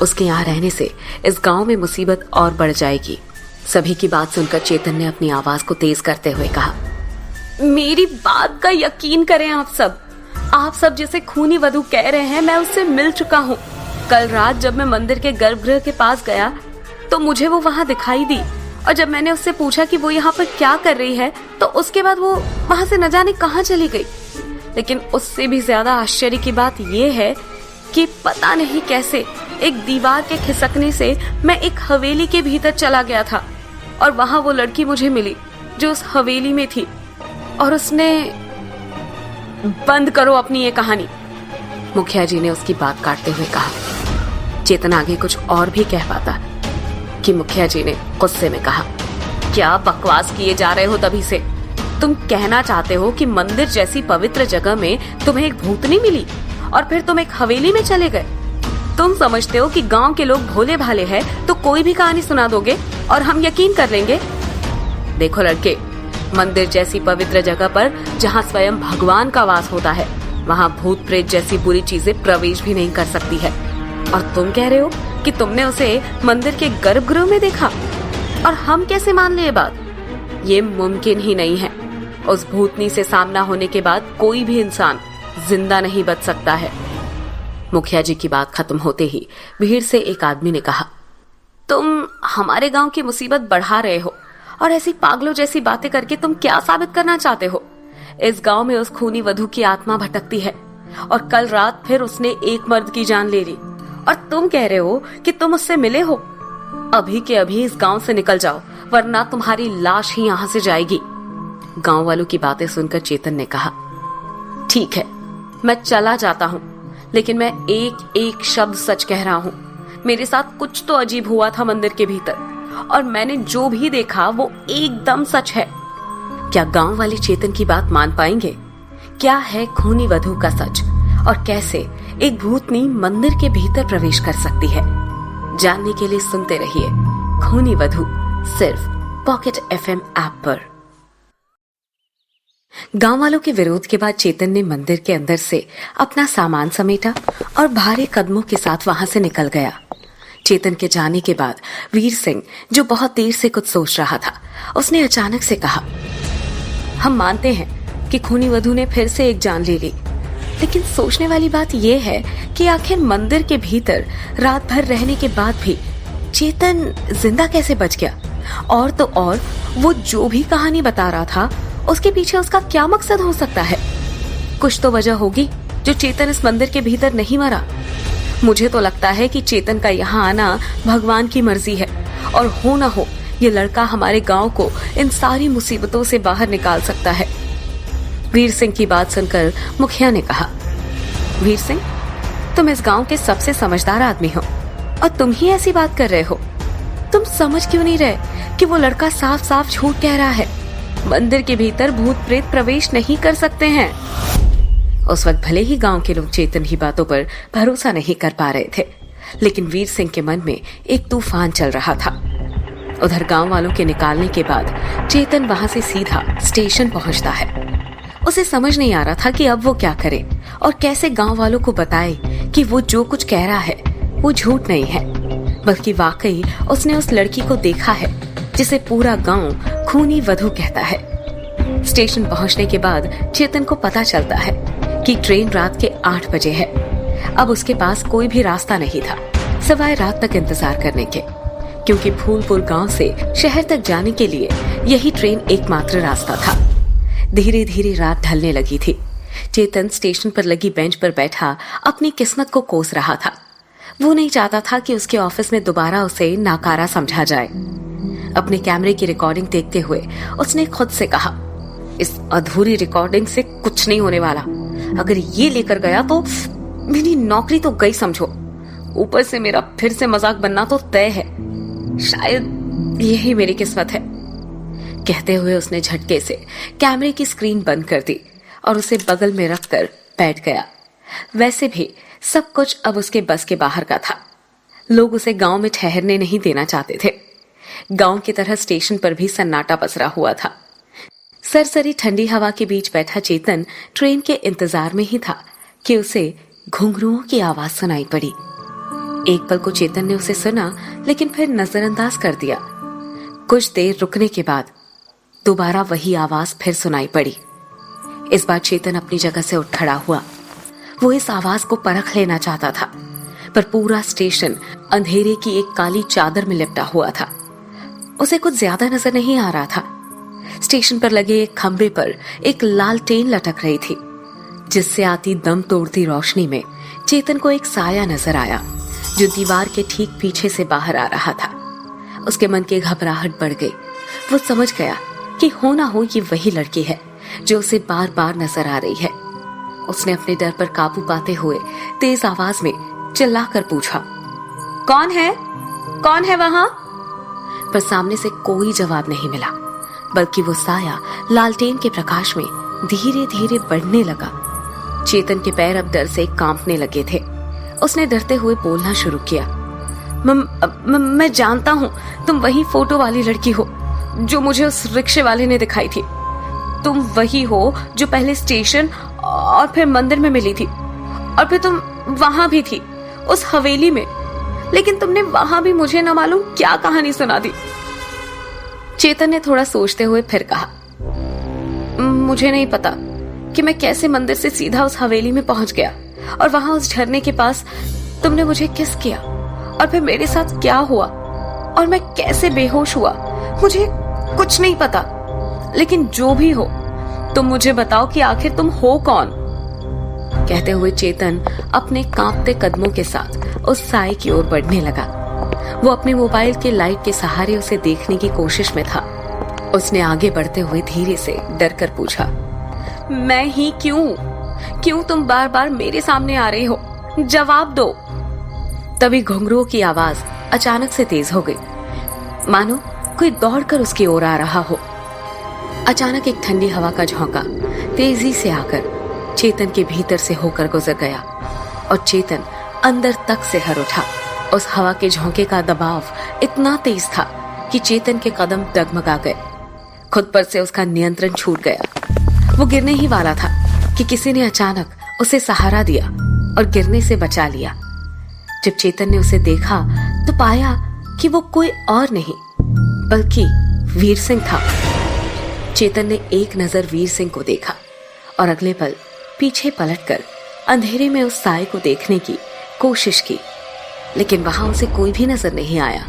उसके यहाँ रहने से इस गांव में मुसीबत और बढ़ जाएगी। सभी की बात सुनकर चेतन ने अपनी आवाज को तेज करते हुए कहा, मेरी बात का यकीन करें आप सब जिसे खूनी वधू कह रहे हैं, मैं उससे मिल चुका हूँ। कल रात जब मैं मंदिर के गर्भगृह के पास गया तो मुझे वो वहां दिखाई दी और जब मैंने उससे पूछा कि वो यहाँ पर क्या कर रही है तो उसके बाद वो वहां से न जाने कहां चली गई। लेकिन उससे भी ज्यादा आश्चर्य की बात ये है कि पता नहीं कैसे एक दीवार के खिसकने से मैं एक हवेली के भीतर चला गया था और वहां वो लड़की मुझे मिली जो उस हवेली में थी और उसने। बंद करो अपनी ये कहानी, मुखिया जी ने उसकी बात काटते हुए कहा। चेतन आगे कुछ और भी कह पाता कि मुखिया जी ने गुस्से में कहा, क्या बकवास किए जा रहे हो तभी से? तुम कहना चाहते हो कि मंदिर जैसी पवित्र जगह में तुम्हें एक भूतनी मिली और फिर तुम एक हवेली में चले गए? तुम समझते हो कि गांव के लोग भोले भाले हैं तो कोई भी कहानी सुना दोगे और हम यकीन कर लेंगे? देखो लड़के, मंदिर जैसी पवित्र जगह पर जहाँ स्वयं भगवान का वास होता है वहाँ भूत प्रेत जैसी बुरी चीजें प्रवेश भी नहीं कर सकती है। और तुम कह रहे हो कि तुमने उसे मंदिर के गर्भगृह में देखा और हम कैसे मान ले ये बात? ये मुमकिन ही नहीं है। उस भूतनी से सामना होने के बाद कोई भी इंसान जिंदा नहीं बच सकता है। मुखिया जी की बात खत्म होते ही भीड़ से एक आदमी ने कहा, तुम हमारे गांव की मुसीबत बढ़ा रहे हो और ऐसी पागलों जैसी बातें करके तुम क्या साबित करना चाहते हो? इस गांव में उस खूनी वधू की आत्मा भटकती है और कल रात फिर उसने एक मर्द की जान ले ली और तुम कह रहे हो कि तुम उससे मिले हो। अभी के अभी इस गांव से निकल जाओ वरना तुम्हारी लाश ही यहाँ से जाएगी। गांव वालों की बातें सुनकर चेतन ने कहा, ठीक है, मैं चला जाता हूँ, लेकिन मैं एक एक शब्द सच कह रहा हूँ। मेरे साथ कुछ तो अजीब हुआ था मंदिर के भीतर और मैंने जो भी देखा वो एकदम सच है। क्या गांव वाले चेतन की बात मान पाएंगे? क्या है खूनी वधू का सच और कैसे एक भूतनी मंदिर के भीतर प्रवेश कर सकती है? जानने के लिए सुनते रहिए खूनी वधू, सिर्फ पॉकेट FM ऐप पर। गांव वालों के विरोध के बाद चेतन ने मंदिर के अंदर से अपना सामान समेटा और भारी कदमों के साथ वहां से निकल गया। चेतन के जाने के बाद वीर सिंह, जो बहुत देर से कुछ सोच रहा था, उसने अचानक से कहा, हम मानते हैं कि खूनी वधू ने फिर से एक जान ले ली, लेकिन सोचने वाली बात यह है कि आखिर मंदिर के भीतर रात भर रहने के बाद भी चेतन जिंदा कैसे बच गया? और तो और वो जो भी कहानी बता रहा था, उसके पीछे उसका क्या मकसद हो सकता है? कुछ तो वजह होगी जो चेतन इस मंदिर के भीतर नहीं मरा। मुझे तो लगता है कि चेतन का यहाँ आना भगवान की मर्जी है, और हो ना हो ये लड़का हमारे गांव को इन सारी मुसीबतों से बाहर निकाल सकता है। वीर सिंह की बात सुनकर मुखिया ने कहा, वीर सिंह, तुम इस गांव के सबसे समझदार आदमी हो और तुम ही ऐसी बात कर रहे हो। तुम समझ क्यों नहीं रहे कि वो लड़का साफ साफ झूठ कह रहा है? मंदिर के भीतर भूत प्रेत प्रवेश नहीं कर सकते हैं। उस वक्त भले ही गांव के लोग चेतन की बातों पर भरोसा नहीं कर पा रहे थे, लेकिन वीर सिंह के मन में एक तूफान चल रहा था। उधर गांव वालों के निकालने के बाद चेतन वहां से सीधा स्टेशन पहुंचता है। उसे समझ नहीं आ रहा था कि अब वो क्या करे और कैसे गांव वालों को बताए कि वो जो कुछ कह रहा है वो झूठ नहीं है, बल्कि वाकई उसने उस लड़की को देखा है जिसे पूरा गांव खूनी वधू कहता है। स्टेशन पहुंचने के बाद चेतन को पता चलता है कि ट्रेन रात के 8 बजे है। अब उसके पास कोई भी रास्ता नहीं था सिवाय रात तक इंतजार करने के, क्योंकि फूलपुर गांव से शहर तक जाने के लिए यही ट्रेन एकमात्र रास्ता था। धीरे धीरे रात ढलने लगी थी। चेतन स्टेशन पर लगी बेंच पर बैठा अपनी किस्मत को कोस रहा था। वो नहीं चाहता था कि उसके ऑफिस में दोबारा उसे नाकारा समझा जाए। अपने कैमरे की रिकॉर्डिंग देखते हुए उसने खुद से कहा, इस अधूरी रिकॉर्डिंग से कुछ नहीं होने वाला। अगर ये लेकर गया तो मेरी नौकरी तो गई समझो, ऊपर से मेरा फिर से मजाक बनना तो तय है। शायद यही मेरी किस्मत है। कहते हुए उसने झटके से कैमरे की स्क्रीन बंद कर दी और उसे बगल में रखकर बैठ गया। वैसे भी सब कुछ अब उसके बस के बाहर का था। लोग उसे गांव में ठहरने नहीं देना चाहते थे। गांव की तरह स्टेशन पर भी सन्नाटा पसरा हुआ था। सरसरी ठंडी हवा के बीच बैठा चेतन ट्रेन के इंतजार में ही था कि उसे घुंघरुओं की आवाज सुनाई पड़ी। एक पल को चेतन ने उसे सुना, लेकिन फिर नजरअंदाज कर दिया। कुछ देर रुकने के बाद दोबारा वही आवाज फिर सुनाई पड़ी। इस बार चेतन अपनी जगह से उठ खड़ा हुआ। वो इस आवाज को परख लेना चाहता था, पर पूरा स्टेशन अंधेरे की एक काली चादर में लिपटा हुआ था। उसे कुछ ज्यादा नजर नहीं आ रहा था। स्टेशन पर लगे एक खंबे पर एक लालटेन लटक रही थी, जिससे आती दम तोड़ती रोशनी में चेतन को एक साया नजर आया जो दीवार के ठीक पीछे से बाहर आ रहा था। उसके मन की घबराहट बढ़ गई। वो समझ गया कि हो ना हो ये वही लड़की है जो उसे बार बार नजर आ रही है। उसने अपने डर पर काबू पाते हुए तेज आवाज में चिल्लाकर पूछा, कौन है? कौन है वहां? पर सामने से कोई जवाब नहीं मिला, बल्कि वो साया लालटेन के प्रकाश में धीरे धीरे बढ़ने लगा। चेतन के पैर अब डर से कांपने लगे थे। उसने डरते हुए बोलना शुरू किया, मैं जानता हूँ तुम वही फोटो वाली लड़की हो जो मुझे उस रिक्शे वाले ने दिखाई थी। तुम वही हो जो पहले स्टेशन और फिर मंदिर में मिली थी, और फिर तुम वहां भी थी उस हवेली में, लेकिन तुमने वहां भी मुझे न मालूम क्या कहानी सुना दी। चेतन ने थोड़ा सोचते हुए फिर कहा, मुझे नहीं पता कि मैं कैसे मंदिर से सीधा उस हवेली में पहुंच गया, और वहां उस झरने के पास तुमने मुझे किस किया, और फिर मेरे साथ क्या हुआ और मैं कैसे बेहोश हुआ, मुझे कुछ नहीं पता। लेकिन जो भी हो, तुम मुझे बताओ कि आखिर तुम हो कौन? कहते हुए चेतन अपने कांपते कदमों के साथ उस साए की ओर बढ़ने लगा। वो अपने मोबाइल के लाइट के सहारे उसे देखने की कोशिश में था। उसने आगे बढ़ते हुए धीरे से डर कर पूछा, मैं ही क्यों तुम बार बार मेरे सामने आ रही हो? जवाब दो। तभी घुंघरुओं की आवाज अचानक से तेज हो गई, मानो कोई दौड़कर उसकी ओर आ रहा हो। अचानक एक ठंडी हवा का झोंका तेजी से आकर चेतन के भीतर से होकर गुजर गया, और चेतन अंदर तक से हर उठा। उस हवा के झोंके का दबाव इतना तेज था कि चेतन के कदम डगमगा गए। खुद पर से उसका नियंत्रण छूट गया। वो गिरने ही वाला था कि किसी ने अचानक उसे सहारा दिया और गिरने से बचा लिया। जब चेतन ने उसे देखा तो पाया कि वो कोई और नहीं बल्कि वीर सिंह था। चेतन ने एक नजर वीर सिंह को देखा और अगले पल पीछे पलटकर अंधेरे में उस साए को देखने की कोशिश की, लेकिन वहां उसे कोई भी नजर नहीं आया।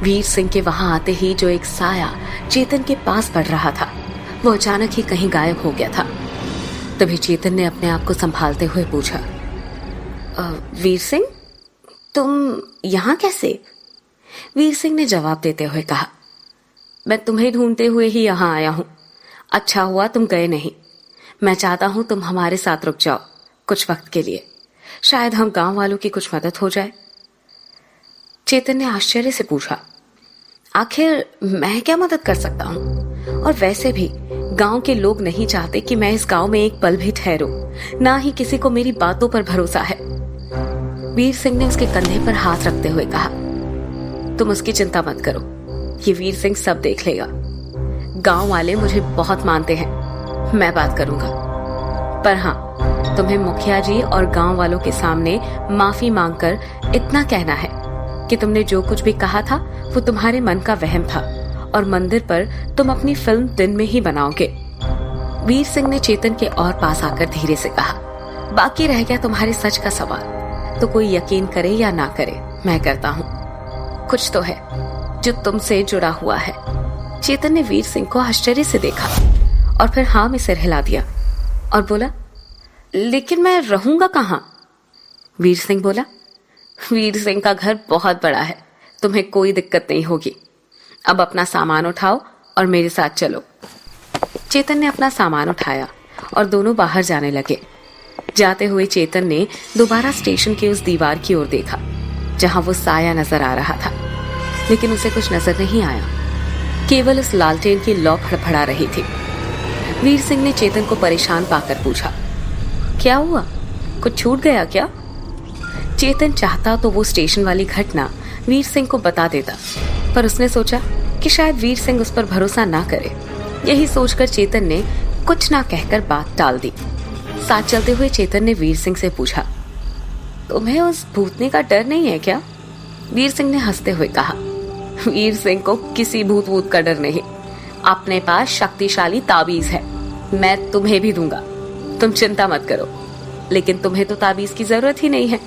वीर सिंह के वहां आते ही जो एक साया चेतन के पास बढ़ रहा था वो अचानक ही कहीं गायब हो गया था। तभी चेतन ने अपने आप को संभालते हुए पूछा, वीर सिंह, तुम यहाँ कैसे? वीर सिंह ने जवाब देते हुए कहा, मैं तुम्हें ढूंढते हुए ही यहाँ आया हूं। अच्छा हुआ तुम गए नहीं। मैं चाहता हूं तुम हमारे साथ रुक जाओ कुछ वक्त के लिए, शायद हम गांव वालों की कुछ मदद हो जाए। चेतन ने आश्चर्य से पूछा, आखिर मैं क्या मदद कर सकता हूं? और वैसे भी गांव के लोग नहीं चाहते कि मैं इस गांव में एक पल भी ठहरूं, ना ही किसी को मेरी बातों पर भरोसा है। वीर सिंह ने उसके कंधे पर हाथ रखते हुए कहा, तुम उसकी चिंता मत करो, ये वीर सिंह सब देख लेगा। गांव वाले मुझे बहुत मानते हैं, मैं बात करूंगा। पर हाँ, तुम्हें मुखिया जी और गांव वालों के सामने माफी मांगकर इतना कहना है कि तुमने जो कुछ भी कहा था वो तुम्हारे मन का वहम था और मंदिर पर तुम अपनी फिल्म दिन में ही बनाओगे। वीर सिंह ने चेतन के और पास आकर धीरे से कहा, बाकी रह गया तुम्हारे सच का सवाल, तो कोई यकीन करे या ना करे, मैं करता हूँ। कुछ तो है जो तुमसे जुड़ा हुआ है। चेतन ने वीर सिंह को आश्चर्य से देखा और फिर हाँ में सिर हिला दिया और बोला, लेकिन मैं रहूंगा कहाँ? वीर सिंह बोला, वीर सिंह का घर बहुत बड़ा है, तुम्हें कोई दिक्कत नहीं होगी। अब अपना सामान उठाओ और मेरे साथ चलो। चेतन ने अपना सामान उठाया और दोनों बाहर जाने लगे। जाते हुए चेतन ने दोबारा स्टेशन के उस दीवार की ओर देखा जहां वो साया नजर आ रहा था, लेकिन उसे कुछ नजर नहीं आया, केवल उस लालटेन की लौ फड़फड़ा रही थी। वीर सिंह ने चेतन को परेशान पाकर पूछा, क्या हुआ, कुछ छूट गया क्या? चेतन चाहता तो वो स्टेशन वाली घटना वीर सिंह को बता देता, पर उसने सोचा कि शायद वीर सिंह उस पर भरोसा ना करे। यही सोचकर चेतन ने कुछ ना कहकर बात टाल दी। साथ चलते हुए चेतन ने वीर सिंह से पूछा, तुम्हें उस भूतनी का डर नहीं है क्या? वीर सिंह ने हंसते हुए कहा, वीर सिंह को किसी भूत का डर नहीं, अपने पास शक्तिशाली ताबीज है, मैं तुम्हें भी दूंगा, तुम चिंता मत करो। लेकिन तुम्हें तो ताबीज की जरूरत ही नहीं है,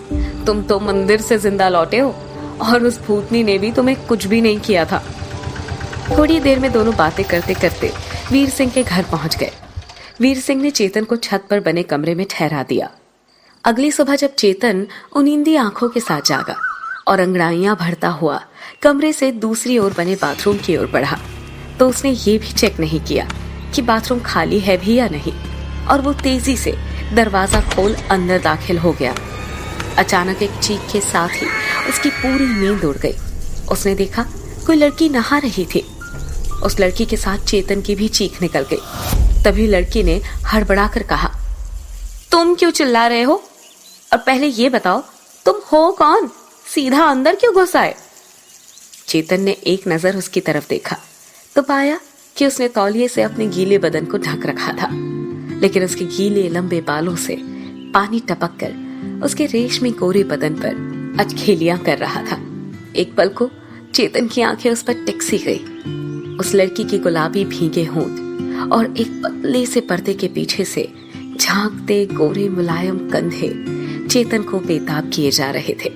तुम तो मंदिर से जिंदा लौटे हो और उस भूतनी ने भी तुम्हें कुछ भी नहीं किया था। थोड़ी देर में दोनों बातें करते करते वीर सिंह के घर पहुंच गए। वीर सिंह ने चेतन को छत पर बने कमरे में ठहरा दिया। अगली सुबह जब चेतन उनींदी आंखों के साथ जागा और अंगड़ाइयां भरता हुआ कमरे से दूसरी ओर बने बाथरूम की ओर बढ़ा, तो उसने ये भी चेक नहीं किया कि बाथरूम खाली है भी या नहीं, और वो तेजी से दरवाजा खोल अंदर दाखिल हो गया। अचानक एक चीख के साथ ही उसकी पूरी नींद उड़ गई। उसने देखा कोई लड़की नहा रही थी। उस लड़की के साथ चेतन की भी चीख निकल गई। तभी लड़की ने हड़बड़ाकर कहा, तुम क्यों चिल्ला रहे हो? और पहले ये बताओ तुम हो कौन? सीधा अंदर क्यों घुस आए? चेतन ने एक नजर उसकी तरफ देखा तो पाया कि उसने तौलिए से अपने गीले बदन को ढक रखा था, लेकिन उसके गीले लंबे बालों से पानी टपक कर उसके रेशमी कोरे बदन पर अचखेलियां कर रहा था। एक पल को चेतन की आंखें उस पर टिकसी गई। उस लड़की की गुलाबी भीगे होंठ और एक पतले से पर्दे के पीछे से झांकते गोरे मुलायम कंधे चेतन को बेताब किए जा रहे थे।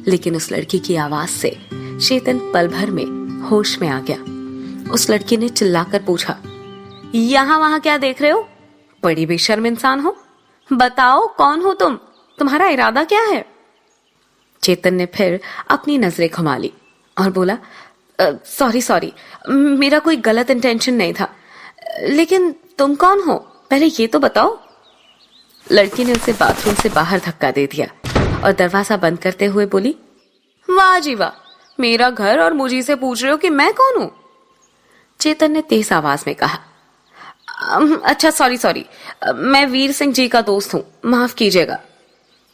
लेकिन उस लड़की की आवाज से चेतन पल भर में होश में आ गया। उस लड़की ने चिल्लाकर पूछा, यहाँ वहां क्या देख रहे हो? बड़ी बेशर्म इंसान हो, बताओ कौन हो तुम? तुम्हारा इरादा क्या है? चेतन ने फिर अपनी नजरें घुमा ली और बोला, सॉरी, मेरा कोई गलत इंटेंशन नहीं था, लेकिन तुम कौन हो पहले ये तो बताओ। लड़की ने उसे बाथरूम से बाहर धक्का दे दिया और दरवाजा बंद करते हुए बोली, वाह जी वाह, मेरा घर और मुझे से पूछ रहे हो कि मैं कौन हूं? चेतन ने तेज आवाज में कहा, अच्छा सॉरी, मैं वीर सिंह जी का दोस्त हूं, माफ कीजिएगा।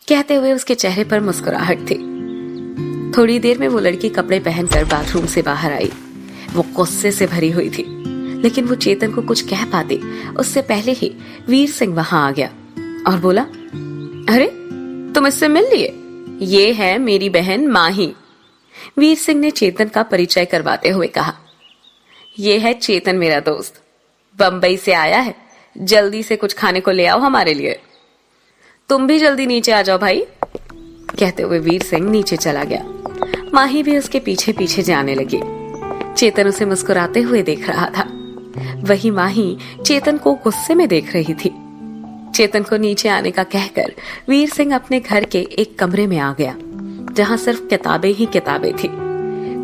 कहते हुए उसके चेहरे पर मुस्कुराहट थी। थोड़ी देर में वो लड़की कपड़े पहनकर बाथरूम से बाहर आई। वो गुस्से से भरी हुई थी, लेकिन वो चेतन को कुछ कह पाते उससे पहले ही वीर सिंह वहां आ गया और बोला, अरे तुम इससे मिल लिए? ये है मेरी बहन माही। वीर सिंह ने चेतन का परिचय करवाते हुए कहा, ये है चेतन मेरा दोस्त, बंबई से आया है, जल्दी से कुछ खाने को ले आओ हमारे लिए। तुम भी जल्दी नीचे आ जाओ भाई। कहते हुए वीर सिंह नीचे चला गया। माही भी उसके पीछे पीछे जाने लगी। चेतन उसे मुस्कुराते हुए देख रहा था। वही माही चेतन को गुस्से में देख रही थी। चेतन को नीचे आने का कहकर वीर सिंह अपने घर के एक कमरे में आ गया जहां सिर्फ किताबें ही किताबें थी।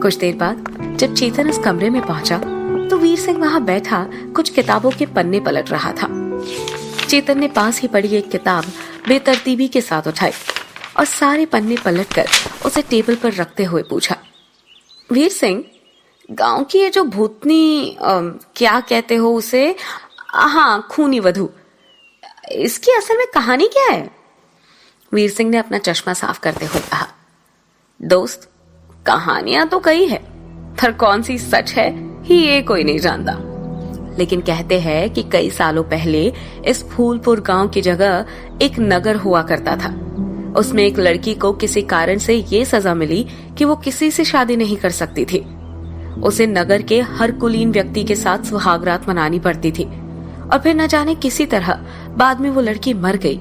कुछ देर बाद जब चेतन उस कमरे में पहुंचा तो वीर सिंह वहां बैठा कुछ किताबों के पन्ने पलट रहा था। चेतन ने पास ही पड़ी एक किताब बेतरतीबी के साथ उठाई और सारे पन्ने पलटकर उसे टेबल पर रखते हुए पूछा, वीर सिंह, गांव की ये जो भूतनी क्या कहते हो उसे, हाँ खूनी वधू, इसकी असल में कहानी क्या है? वीर सिंह ने अपना चश्मा साफ करते हुए कहा, दोस्त, कहानियां तो कई है पर कौन सी सच है ये कोई नहीं जानता। लेकिन कहते हैं कि कई सालों पहले इस फूलपुर गांव की जगह एक नगर हुआ करता था। उसमें एक लड़की को किसी कारण से ये सजा मिली कि वो किसी से शादी नहीं कर सकती थी। उसे नगर के हर कुलीन व्यक्ति के साथ सुहागरात मनानी पड़ती थी और फिर न जाने किसी तरह बाद में वो लड़की मर गई।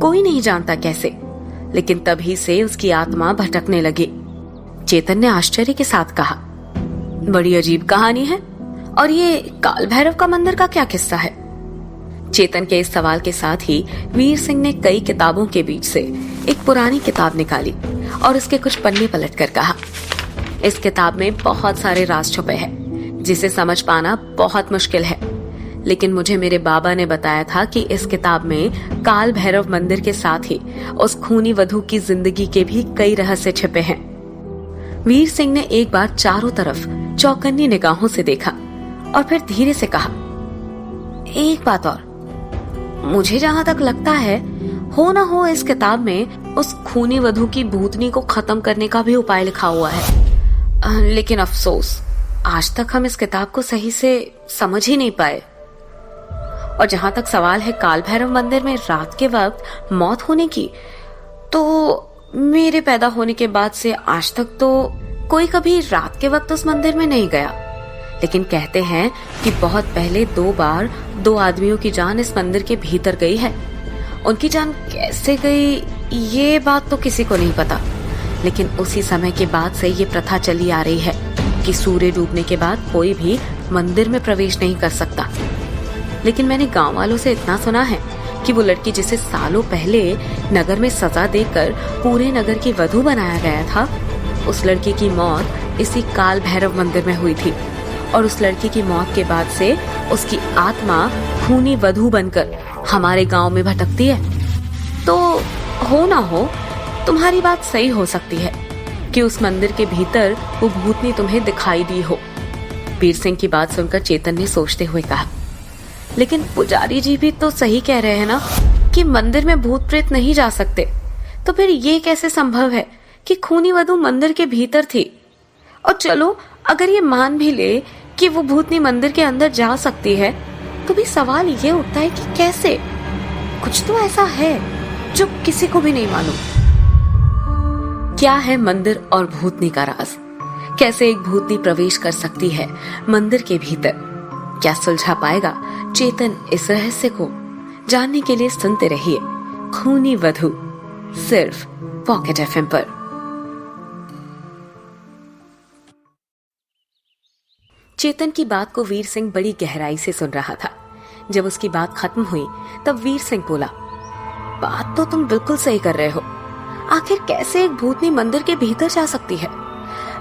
कोई नहीं जानता कैसे, लेकिन तभी से उसकी आत्मा भटकने लगी। चेतन ने आश्चर्य के साथ कहा, बड़ी अजीब कहानी है, और ये काल भैरव का मंदिर का क्या किस्सा है? चेतन के इस सवाल के साथ ही वीर सिंह ने कई किताबों के बीच से एक पुरानी किताब निकाली और उसके कुछ पन्ने पलटकर कहा, इस किताब में बहुत सारे राज छुपे हैं जिसे समझ पाना बहुत मुश्किल है, लेकिन मुझे मेरे बाबा ने बताया था कि इस किताब में काल भैरव मंदिर के साथ ही उस खूनी वधू की जिंदगी के भी कई रहस्य छिपे हैं। वीर सिंह ने एक बार चारों तरफ चौकन्नी निगाहों से देखा और फिर धीरे से कहा, एक बात और, मुझे जहां तक लगता है हो ना हो इस किताब में उस खूनी वधू की भूतनी को खत्म करने का भी उपाय लिखा हुआ है, लेकिन अफसोस आज तक हम इस किताब को सही से समझ ही नहीं पाए। और जहां तक सवाल है काल भैरव मंदिर में रात के वक्त मौत होने की, तो मेरे पैदा होने के बाद से आज तक तो कोई कभी रात के वक्त उस मंदिर में नहीं गया, लेकिन कहते हैं कि बहुत पहले 2 बार 2 आदमियों की जान इस मंदिर के भीतर गई है। उनकी जान कैसे गई ये बात तो किसी को नहीं पता, लेकिन उसी समय के बाद से ये प्रथा चली आ रही है कि सूर्य डूबने के बाद कोई भी मंदिर में प्रवेश नहीं कर सकता। लेकिन मैंने गांव वालों से इतना सुना है कि वो लड़की जिसे सालों पहले नगर में सजा देकर पूरे नगर की वधू बनाया गया था, उस लड़की की मौत इसी काल भैरव मंदिर में हुई थी और उस लड़की की मौत के बाद से उसकी आत्मा खूनी वधू बनकर हमारे गांव में भटकती है। तो हो ना हो, तुम्हारी बात सही हो सकती है कि उस मंदिर के भीतर वो भूतनी तुम्हें दिखाई दी हो। वीर सिंह की बात सुनकर चेतन ने सोचते हुए कहा, लेकिन पुजारी जी भी तो सही कह रहे हैं ना कि मंदिर में भूत प्रेत नहीं जा सकते, तो फिर ये कैसे संभव है कि खूनी वधू मंदिर के भीतर थी? और चलो अगर ये मान भी ले कि वो भूतनी मंदिर के अंदर जा सकती है, तो भी सवाल ये उठता है कि कैसे? कुछ तो ऐसा है जो किसी को भी नहीं मालूम। क्या है मंदिर और भूतनी का राज? कैसे एक भूतनी प्रवेश कर सकती है मंदिर के भीतर? क्या सुलझा पाएगा चेतन इस रहस्य को? जानने के लिए सुनते रहिए खूनी वधू, सिर्फ पॉकेट एफएम पर। चेतन की बात को वीर सिंह बड़ी गहराई से सुन रहा था। जब उसकी बात खत्म हुई तब वीर सिंह बोला, बात तो तुम बिल्कुल सही कर रहे हो। आखिर कैसे एक भूतनी मंदिर के भीतर जा सकती है?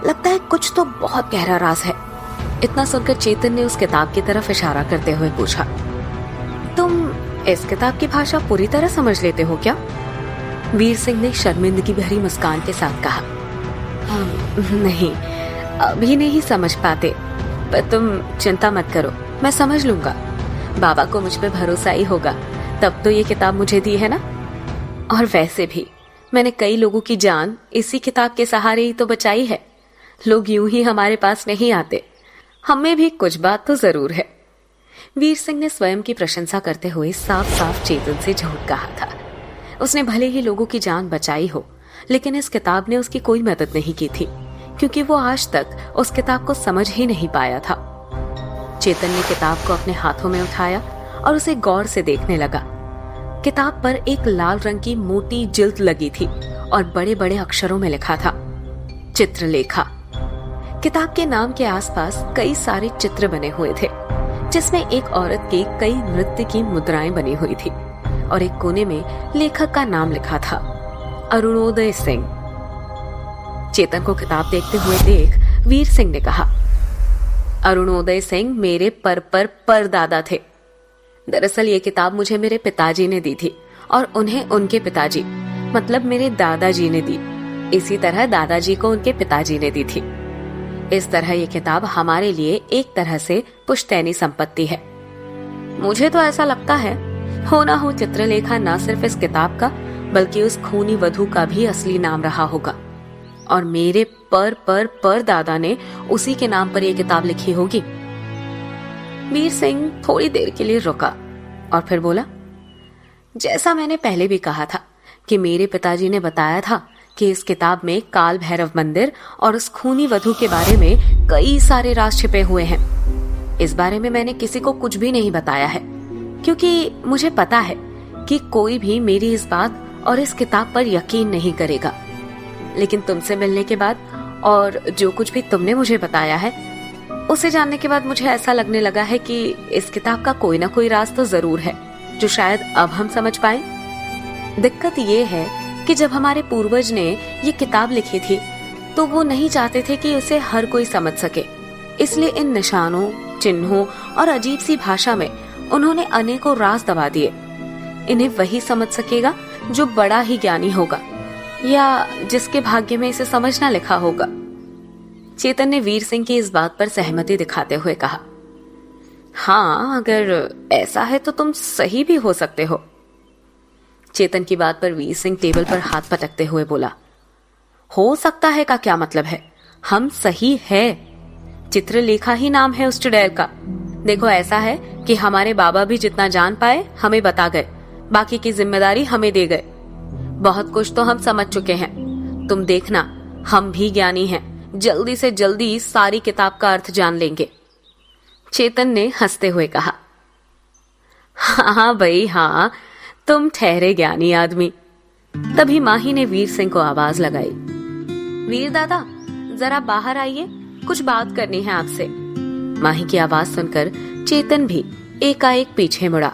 लगता है कुछ तो बहुत गहरा राज है। इतना सुनकर चेतन ने उस किताब की तरफ इशारा करते हुए पूछा, तुम इस किताब की भाषा पूरी तरह समझ लेते हो क्या? वीर सिंह ने शर्मिंदगी भरी मुस्कान के साथ कहा, नहीं, अभी नहीं समझ पाते, पर तुम चिंता मत करो, मैं समझ लूंगा। बाबा को मुझ पे भरोसा ही होगा, तब तो ये किताब मुझे दी है ना। और वैसे भी मैंने कई लोगों की जान इसी किताब के सहारे ही तो बचाई है। लोग यूं ही हमारे पास नहीं आते, हमें भी कुछ बात तो जरूर है। वीर सिंह ने स्वयं की प्रशंसा करते हुए साफ साफ चेतन से झूठ कहा था। उसने भले ही लोगों की जान बचाई हो, लेकिन इस किताब ने उसकी कोई मदद नहीं की थी, क्योंकि वो आज तक उस किताब को समझ ही नहीं पाया था। चेतन ने किताब को अपने हाथों में उठाया और उसे गौर से देखने लगा। किताब पर एक लाल रंग की मोटी जिल्द लगी थी और बड़े बड़े अक्षरों में लिखा था चित्रलेखा। किताब के नाम के आसपास कई सारे चित्र बने हुए थे, जिसमें एक औरत के कई नृत्य की मुद्राएं बनी हुई थी और एक कोने में लेखक का नाम लिखा था, अरुणोदय सिंह। चेतन को किताब देखते हुए देख वीर सिंह ने कहा, अरुणोदय सिंह मेरे परदादा थे। दरअसल ये किताब मुझे मेरे पिताजी ने दी थी और उन्हें उनके पिताजी मतलब मेरे दादाजी ने दी। इसी तरह दादाजी को उनके पिताजी ने दी थी। इस तरह ये किताब हमारे लिए एक तरह से पुश्तैनी संपत्ति है। मुझे तो ऐसा लगता है हो ना हो चित्रलेखा न सिर्फ इस किताब का बल्कि उस खूनी वधू का भी असली नाम रहा होगा और मेरे पर दादा ने उसी के नाम पर यह किताब लिखी होगी। वीर सिंह थोड़ी देर के लिए रुका और फिर बोला, जैसा मैंने पहले भी कहा था कि मेरे पिताजी ने बताया था कि इस किताब में काल भैरव मंदिर और उस खूनी वधू के बारे में कई सारे राज छिपे हुए हैं। इस बारे में मैंने किसी को कुछ भी नहीं बताया है, क्योंकि मुझे पता है कि कोई भी मेरी इस बात और इस किताब पर यकीन नहीं करेगा। लेकिन तुमसे मिलने के बाद और जो कुछ भी तुमने मुझे बताया है उसे जानने के बाद मुझे ऐसा लगने लगा है कि इस किताब का कोई ना कोई राज तो जरूर है जो शायद अब हम समझ पाए। दिक्कत ये है कि जब हमारे पूर्वज ने ये किताब लिखी थी तो वो नहीं चाहते थे कि उसे हर कोई समझ सके, इसलिए इन निशानों, चिन्हों और अजीब सी भाषा में उन्होंने अनेकों राज दबा दिए। इन्हें वही समझ सकेगा जो बड़ा ही ज्ञानी होगा या जिसके भाग्य में इसे समझना लिखा होगा। चेतन ने वीर सिंह की इस बात पर सहमति दिखाते हुए कहा, हाँ, अगर ऐसा है तो तुम सही भी हो सकते हो। चेतन की बात पर वीर सिंह टेबल पर हाथ पटकते हुए बोला, हो सकता है का क्या मतलब है? हम सही है। चित्रलेखा ही नाम है उस चुड़ैल का। देखो, ऐसा है कि हमारे बाबा भी जितना जान पाए हमें बता गए, बाकी की जिम्मेदारी हमें दे गए। बहुत कुछ तो हम समझ चुके हैं। तुम देखना, हम भी ज्ञानी हैं, जल्दी से जल्दी सारी किताब का अर्थ जान लेंगे। चेतन ने हंसते हुए कहा, हाँ भाई हाँ, तुम ठहरे ज्ञानी आदमी। तभी माही ने वीर सिंह को आवाज लगाई, वीर दादा जरा बाहर आइए, कुछ बात करनी है आपसे। माही की आवाज सुनकर चेतन भी एकाएक पीछे मुड़ा।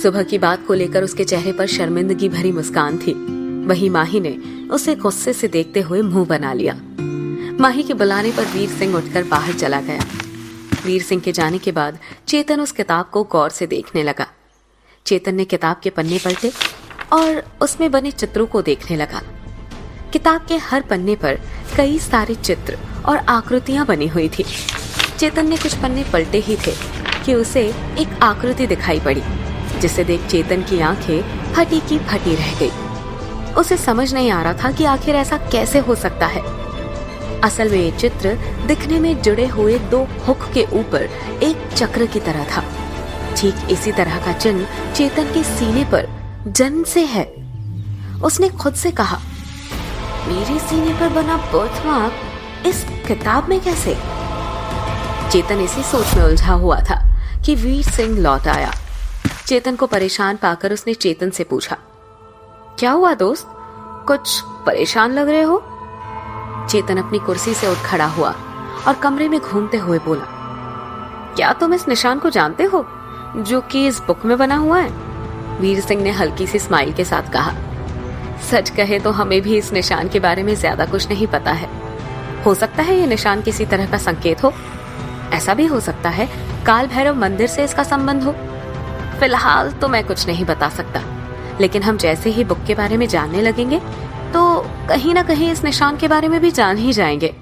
सुबह की बात को लेकर उसके चेहरे पर शर्मिंदगी भरी मुस्कान थी। वहीं माही ने उसे गुस्से से देखते हुए मुंह बना लिया। माही के बुलाने पर वीर सिंह उठकर बाहर चला गया। वीर सिंह के जाने के बाद चेतन उस किताब को गौर से देखने लगा। चेतन ने किताब के पन्ने पलटे और उसमें बने चित्रों को देखने लगा। किताब के हर पन्ने पर कई सारे चित्र और आकृतियां बनी हुई थी। चेतन ने कुछ पन्ने पलटे ही थे कि उसे एक आकृति दिखाई पड़ी, जिसे देख चेतन की आंखें फटी की फटी रह गई। उसे समझ नहीं आ रहा था कि आखिर ऐसा कैसे हो सकता है। असल में ये चित्र दिखने में जुड़े हुए दो हुक के ऊपर एक चक्र की तरह था। ठीक इसी तरह का चिन्ह चेतन के सीने पर जन्म से है। उसने खुद से कहा, मेरे सीने पर बना बर्थमार्क इस किताब में कैसे? चेतन इसी सोच में उलझा हुआ था कि वीर सिंह लौट आया। चेतन को परेशान पाकर उसने चेतन से पूछा, क्या हुआ दोस्त, कुछ परेशान लग रहे हो? चेतन अपनी कुर्सी से उठ खड़ा हुआ और कमरे में घूमते हुए बोला, क्या तुम इस निशान को जानते हो जो कि इस बुक में बना हुआ है? वीर सिंह ने हल्की सी स्माइल के साथ कहा, सच कहे तो हमें भी इस निशान के बारे में ज्यादा कुछ नहीं पता है। हो सकता है ये निशान किसी तरह का संकेत हो। ऐसा भी हो सकता है काल भैरव मंदिर से इसका संबंध हो। फिलहाल तो मैं कुछ नहीं बता सकता, लेकिन हम जैसे ही बुक के बारे में जानने लगेंगे तो कहीं ना कहीं इस निशान के बारे में भी जान ही जाएंगे।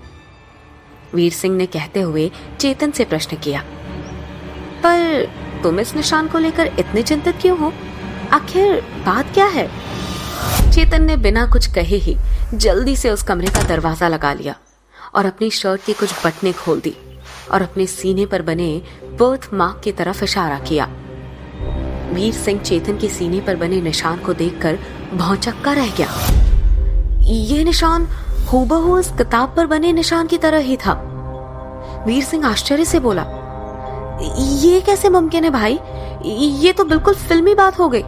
वीर सिंह ने कहते हुए चेतन से प्रश्न किया, पर तुम इस निशान को लेकर इतने चिंतित क्यों हो? आखिर बात क्या है? चेतन ने बिना कुछ कहे ही जल्दी से उस कमरे का दरवाजा लगा लिया और अपनी शर्ट की कुछ बटनें खोल दी और अपने सीने पर बने बर्थ मार्क की तरफ इशारा किया। वीर सिंह चेतन के सीने पर बने निशान को देखकर भौंचक्का रह गया। ये निशान हूबहू उस किताब पर बने निशान की तरह ही था। वीर सिंह आश्चर्य से बोला, ये कैसे मुमकिन है भाई? ये तो बिल्कुल फिल्मी बात हो गई।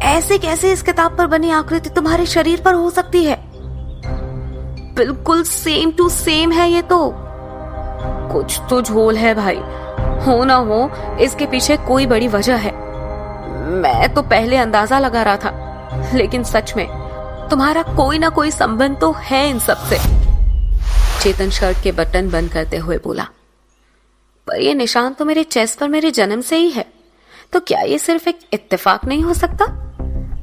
ऐसे कैसे इस किताब पर बनी आकृति तुम्हारे शरीर पर हो सकती है? बिल्कुल सेम टू सेम है ये तो। कुछ तो झोल है भाई, हो ना हो इसके पीछे कोई बड़ी वजह है। मैं तो पहले अंदाजा लगा रहा था, लेकिन सच में तुम्हारा कोई ना कोई संबंध तो है इन सब से। चेतन शर्ट के बटन बंद करते हुए बोला, पर ये निशान तो मेरे चेस्ट पर मेरे जन्म से ही है, तो क्या ये सिर्फ एक इत्तेफाक नहीं हो सकता?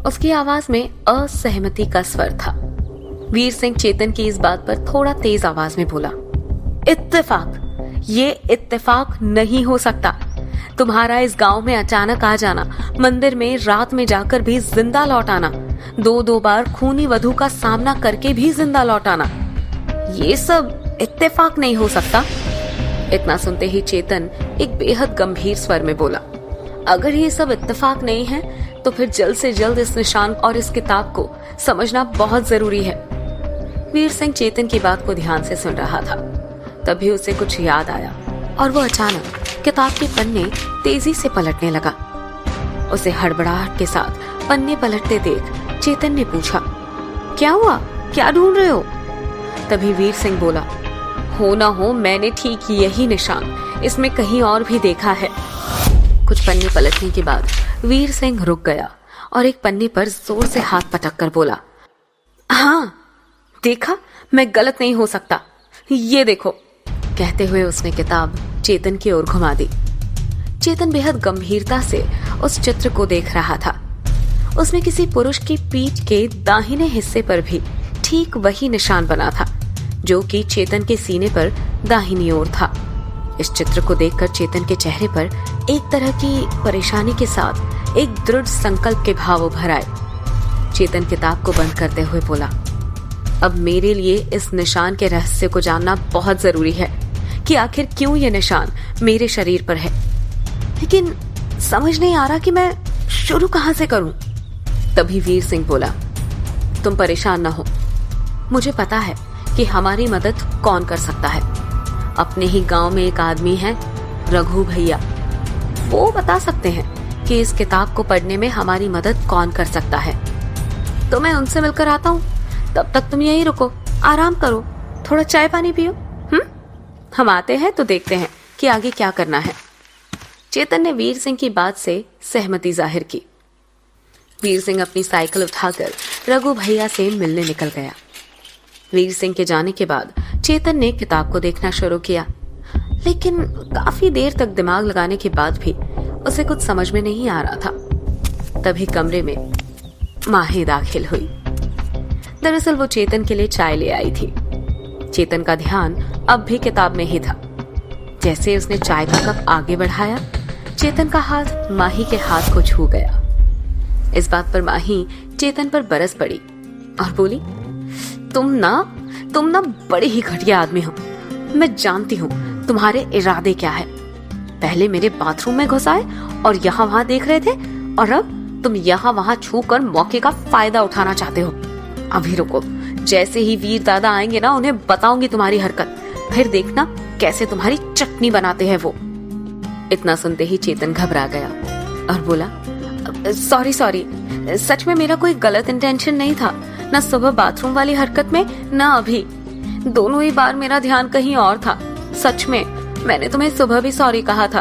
उसकी आवाज में असहमति का स्वर था। वीर सिंह चेतन की इस बात पर थोड़ा तेज आवाज में बोला, इत्तेफाक? ये इत्तेफाक नहीं हो सकता। तुम्हारा इस गांव में अचानक आ जाना, मंदिर में रात में जाकर भी जिंदा लौट आना, दो बार खूनी वधू का सामना करके भी जिंदा लौट आना, ये सब इत्तेफाक नहीं हो सकता। इतना सुनते ही चेतन एक बेहद गंभीर स्वर में बोला, अगर ये सब इत्तेफाक नहीं है तो फिर जल्द से जल्द इस निशान और इस किताब को समझना बहुत जरूरी है। वीर सिंह चेतन की बात को ध्यान से सुन रहा था। तभी उसे कुछ याद आया और वो अचानक किताब के पन्ने तेजी से पलटने लगा। उसे हड़बड़ाहट के साथ पन्ने पलटते देख चेतन ने पूछा, क्या हुआ? क्या ढूंढ रहे हो? तभी वीर सिंह बोला, हो ना हो मैंने ठीक यही निशान इसमें कहीं और भी देखा है। कुछ पन्ने पलटने के बाद वीर सिंह रुक गया और एक पन्ने पर जोर से हाथ पटक कर बोला, हाँ देखा, मैं गलत नहीं हो सकता, ये देखो। कहते हुए उसने किताब चेतन की ओर घुमा दी। चेतन बेहद गंभीरता से उस चित्र को देख रहा था। उसमें किसी पुरुष की पीठ के दाहिने हिस्से पर भी ठीक वही निशान बना था जो कि चेतन के सीने पर दाहिनी ओर था। इस चित्र को देखकर चेतन के चेहरे पर एक तरह की परेशानी के साथ एक दृढ़ संकल्प के भाव उभर आए। चेतन किताब को बंद करते हुए बोला, अब मेरे लिए इस निशान के रहस्य को जानना बहुत जरूरी है कि आखिर क्यों ये निशान मेरे शरीर पर है, लेकिन समझ नहीं आ रहा कि मैं शुरू कहां से करूं। तभी वीर सिंह बोला, तुम परेशान ना हो, मुझे पता है कि हमारी मदद कौन कर सकता है। अपने ही गांव में एक आदमी है, रघु भैया, वो बता सकते हैं कि इस किताब को पढ़ने में हमारी मदद कौन कर सकता है। तो मैं उनसे मिलकर आता हूँ, तब तक तुम यहीं रुको, आराम करो, थोड़ा चाय पानी पियो। हम आते हैं तो देखते हैं कि आगे क्या करना है। चेतन ने वीर सिंह की बात से सहमति जाहिर की। वीर सिंह अपनी साइकिल उठाकर रघु भैया से मिलने निकल गया। वीर सिंह के जाने के बाद चेतन ने किताब को देखना शुरू किया, लेकिन काफी देर तक दिमाग लगाने के बाद भी उसे कुछ समझ में नहीं आ रहा था। तभी कमरे में माही दाखिल हुई। दरअसल वो चेतन के लिए चाय ले आई थी। चेतन का ध्यान अब भी किताब में ही था। जैसे उसने चाय का कप आगे बढ़ाया, चेतन का हाथ माही के हाथ को छू गया। इस बात पर माही चेतन पर बरस पड़ी और बोली, तुम ना बड़े ही घटिया आदमी हो। मैं जानती हूँ तुम्हारे इरादे क्या है। पहले मेरे बाथरूम में घुस आए और यहाँ वहाँ देख रहे थे, और अब तुम यहाँ वहाँ छू कर मौके का फायदा उठाना चाहते हो। अभी रुको, जैसे ही वीर दादा आएंगे ना, उन्हें बताऊंगी तुम्हारी हरकत, फिर देखना कैसे तुम्हारी चटनी बनाते हैं वो। इतना सुनते ही चेतन घबरा गया और बोला, सॉरी, सच में मेरा कोई गलत इंटेंशन नहीं था, ना सुबह बाथरूम वाली हरकत में, ना अभी। दोनों ही बार मेरा ध्यान कहीं और था। सच में मैंने तुम्हें सुबह भी सॉरी कहा था।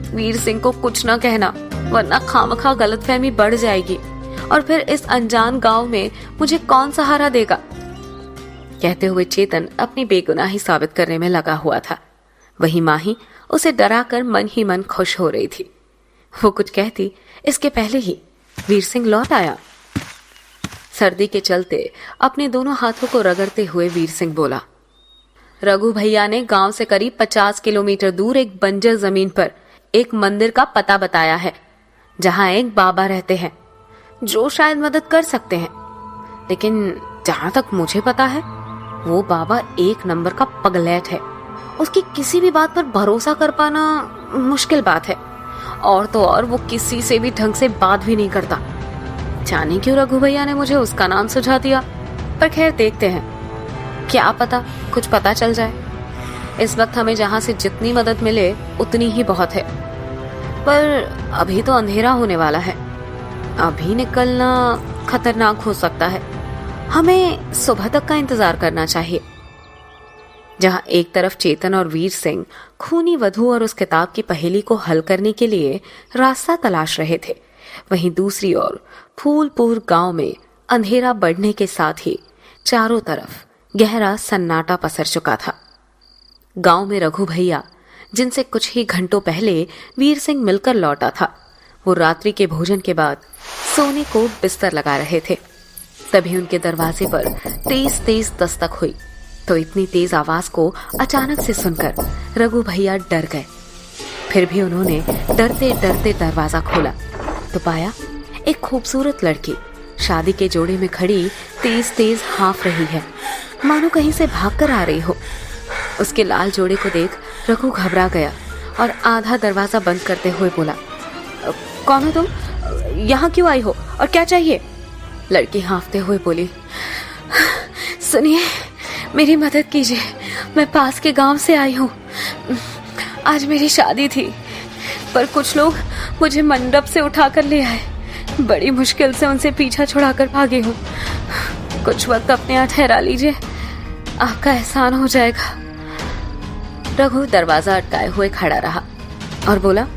वीर सिंह को कुछ ना कहना, वरना खामखा गलतफहमी बढ़ जाएगी और फिर इस अनजान गांव में मुझे कौन सहारा देगा। कहते हुए चेतन अपनी बेगुनाही साबित करने में लगा हुआ था। वही माही उसे डराकर मन ही मन खुश हो रही थी। वो कुछ कहती इसके पहले ही वीर सिंह लौट आया। सर्दी के चलते अपने दोनों हाथों को रगड़ते हुए वीर सिंह बोला, रघु भैया ने गांव से करीब 50 किलोमीटर दूर एक बंजर जमीन पर एक मंदिर का पता बताया है, जहां एक बाबा रहते हैं जो शायद मदद कर सकते हैं। लेकिन जहां तक मुझे पता है, वो बाबा एक नंबर का पगलैट है उसकी किसी भी बात पर भरोसा कर पाना मुश्किल बात है। और तो और वो किसी से भी ढंग से बात भी नहीं करता। जाने क्यों रघु भैया ने मुझे उसका नाम सुझा दिया, पर खैर देखते हैं, क्या पता कुछ पता चल जाए। इस वक्त हमें जहां से जितनी मदद मिले उतनी ही बहुत है। पर अभी तो अंधेरा होने वाला है, अभी निकलना खतरनाक हो सकता है। हमें सुबह तक का इंतजार करना चाहिए। जहां एक तरफ चेतन और वीर सिंह खूनी वधू और उस किताब की पहेली को हल करने के लिए रास्ता तलाश रहे थे, वहीं दूसरी ओर फूलपुर गांव में अंधेरा बढ़ने के साथ ही चारों तरफ गहरा सन्नाटा पसर चुका था। गांव में रघु भैया, जिनसे कुछ ही घंटों पहले वीर सिंह मिलकर लौटा था, वो रात्रि के भोजन के बाद सोने को बिस्तर लगा रहे थे। तभी उनके दरवाजे पर तेज तेज दस्तक हुई, तो इतनी तेज आवाज को अचानक से सुनकर रघु भैया डर गए। फिर भी उन्होंने डरते डरते दरवाजा खोला तो पाया एक खूबसूरत लड़की शादी के जोड़े में खड़ी तेज तेज हाँफ रही है, मानो कहीं से भागकर आ रही हो। उसके लाल जोड़े को देख रघु घबरा गया और आधा दरवाजा बंद करते हुए बोला, कौन हो तुम? यहाँ क्यों आई हो और क्या चाहिए? लड़की हाँफते हुए बोली, सुनिए, मेरी मदद कीजिए, मैं पास के गांव से आई हूँ। आज मेरी शादी थी, पर कुछ लोग मुझे मंडप से उठाकर ले आए। बड़ी मुश्किल से उनसे पीछा छुड़ाकर भागी हूँ। कुछ वक्त अपने यहाँ ठहरा लीजिए, आपका एहसान हो जाएगा। रघु दरवाजा अटकाए हुए खड़ा रहा और बोला,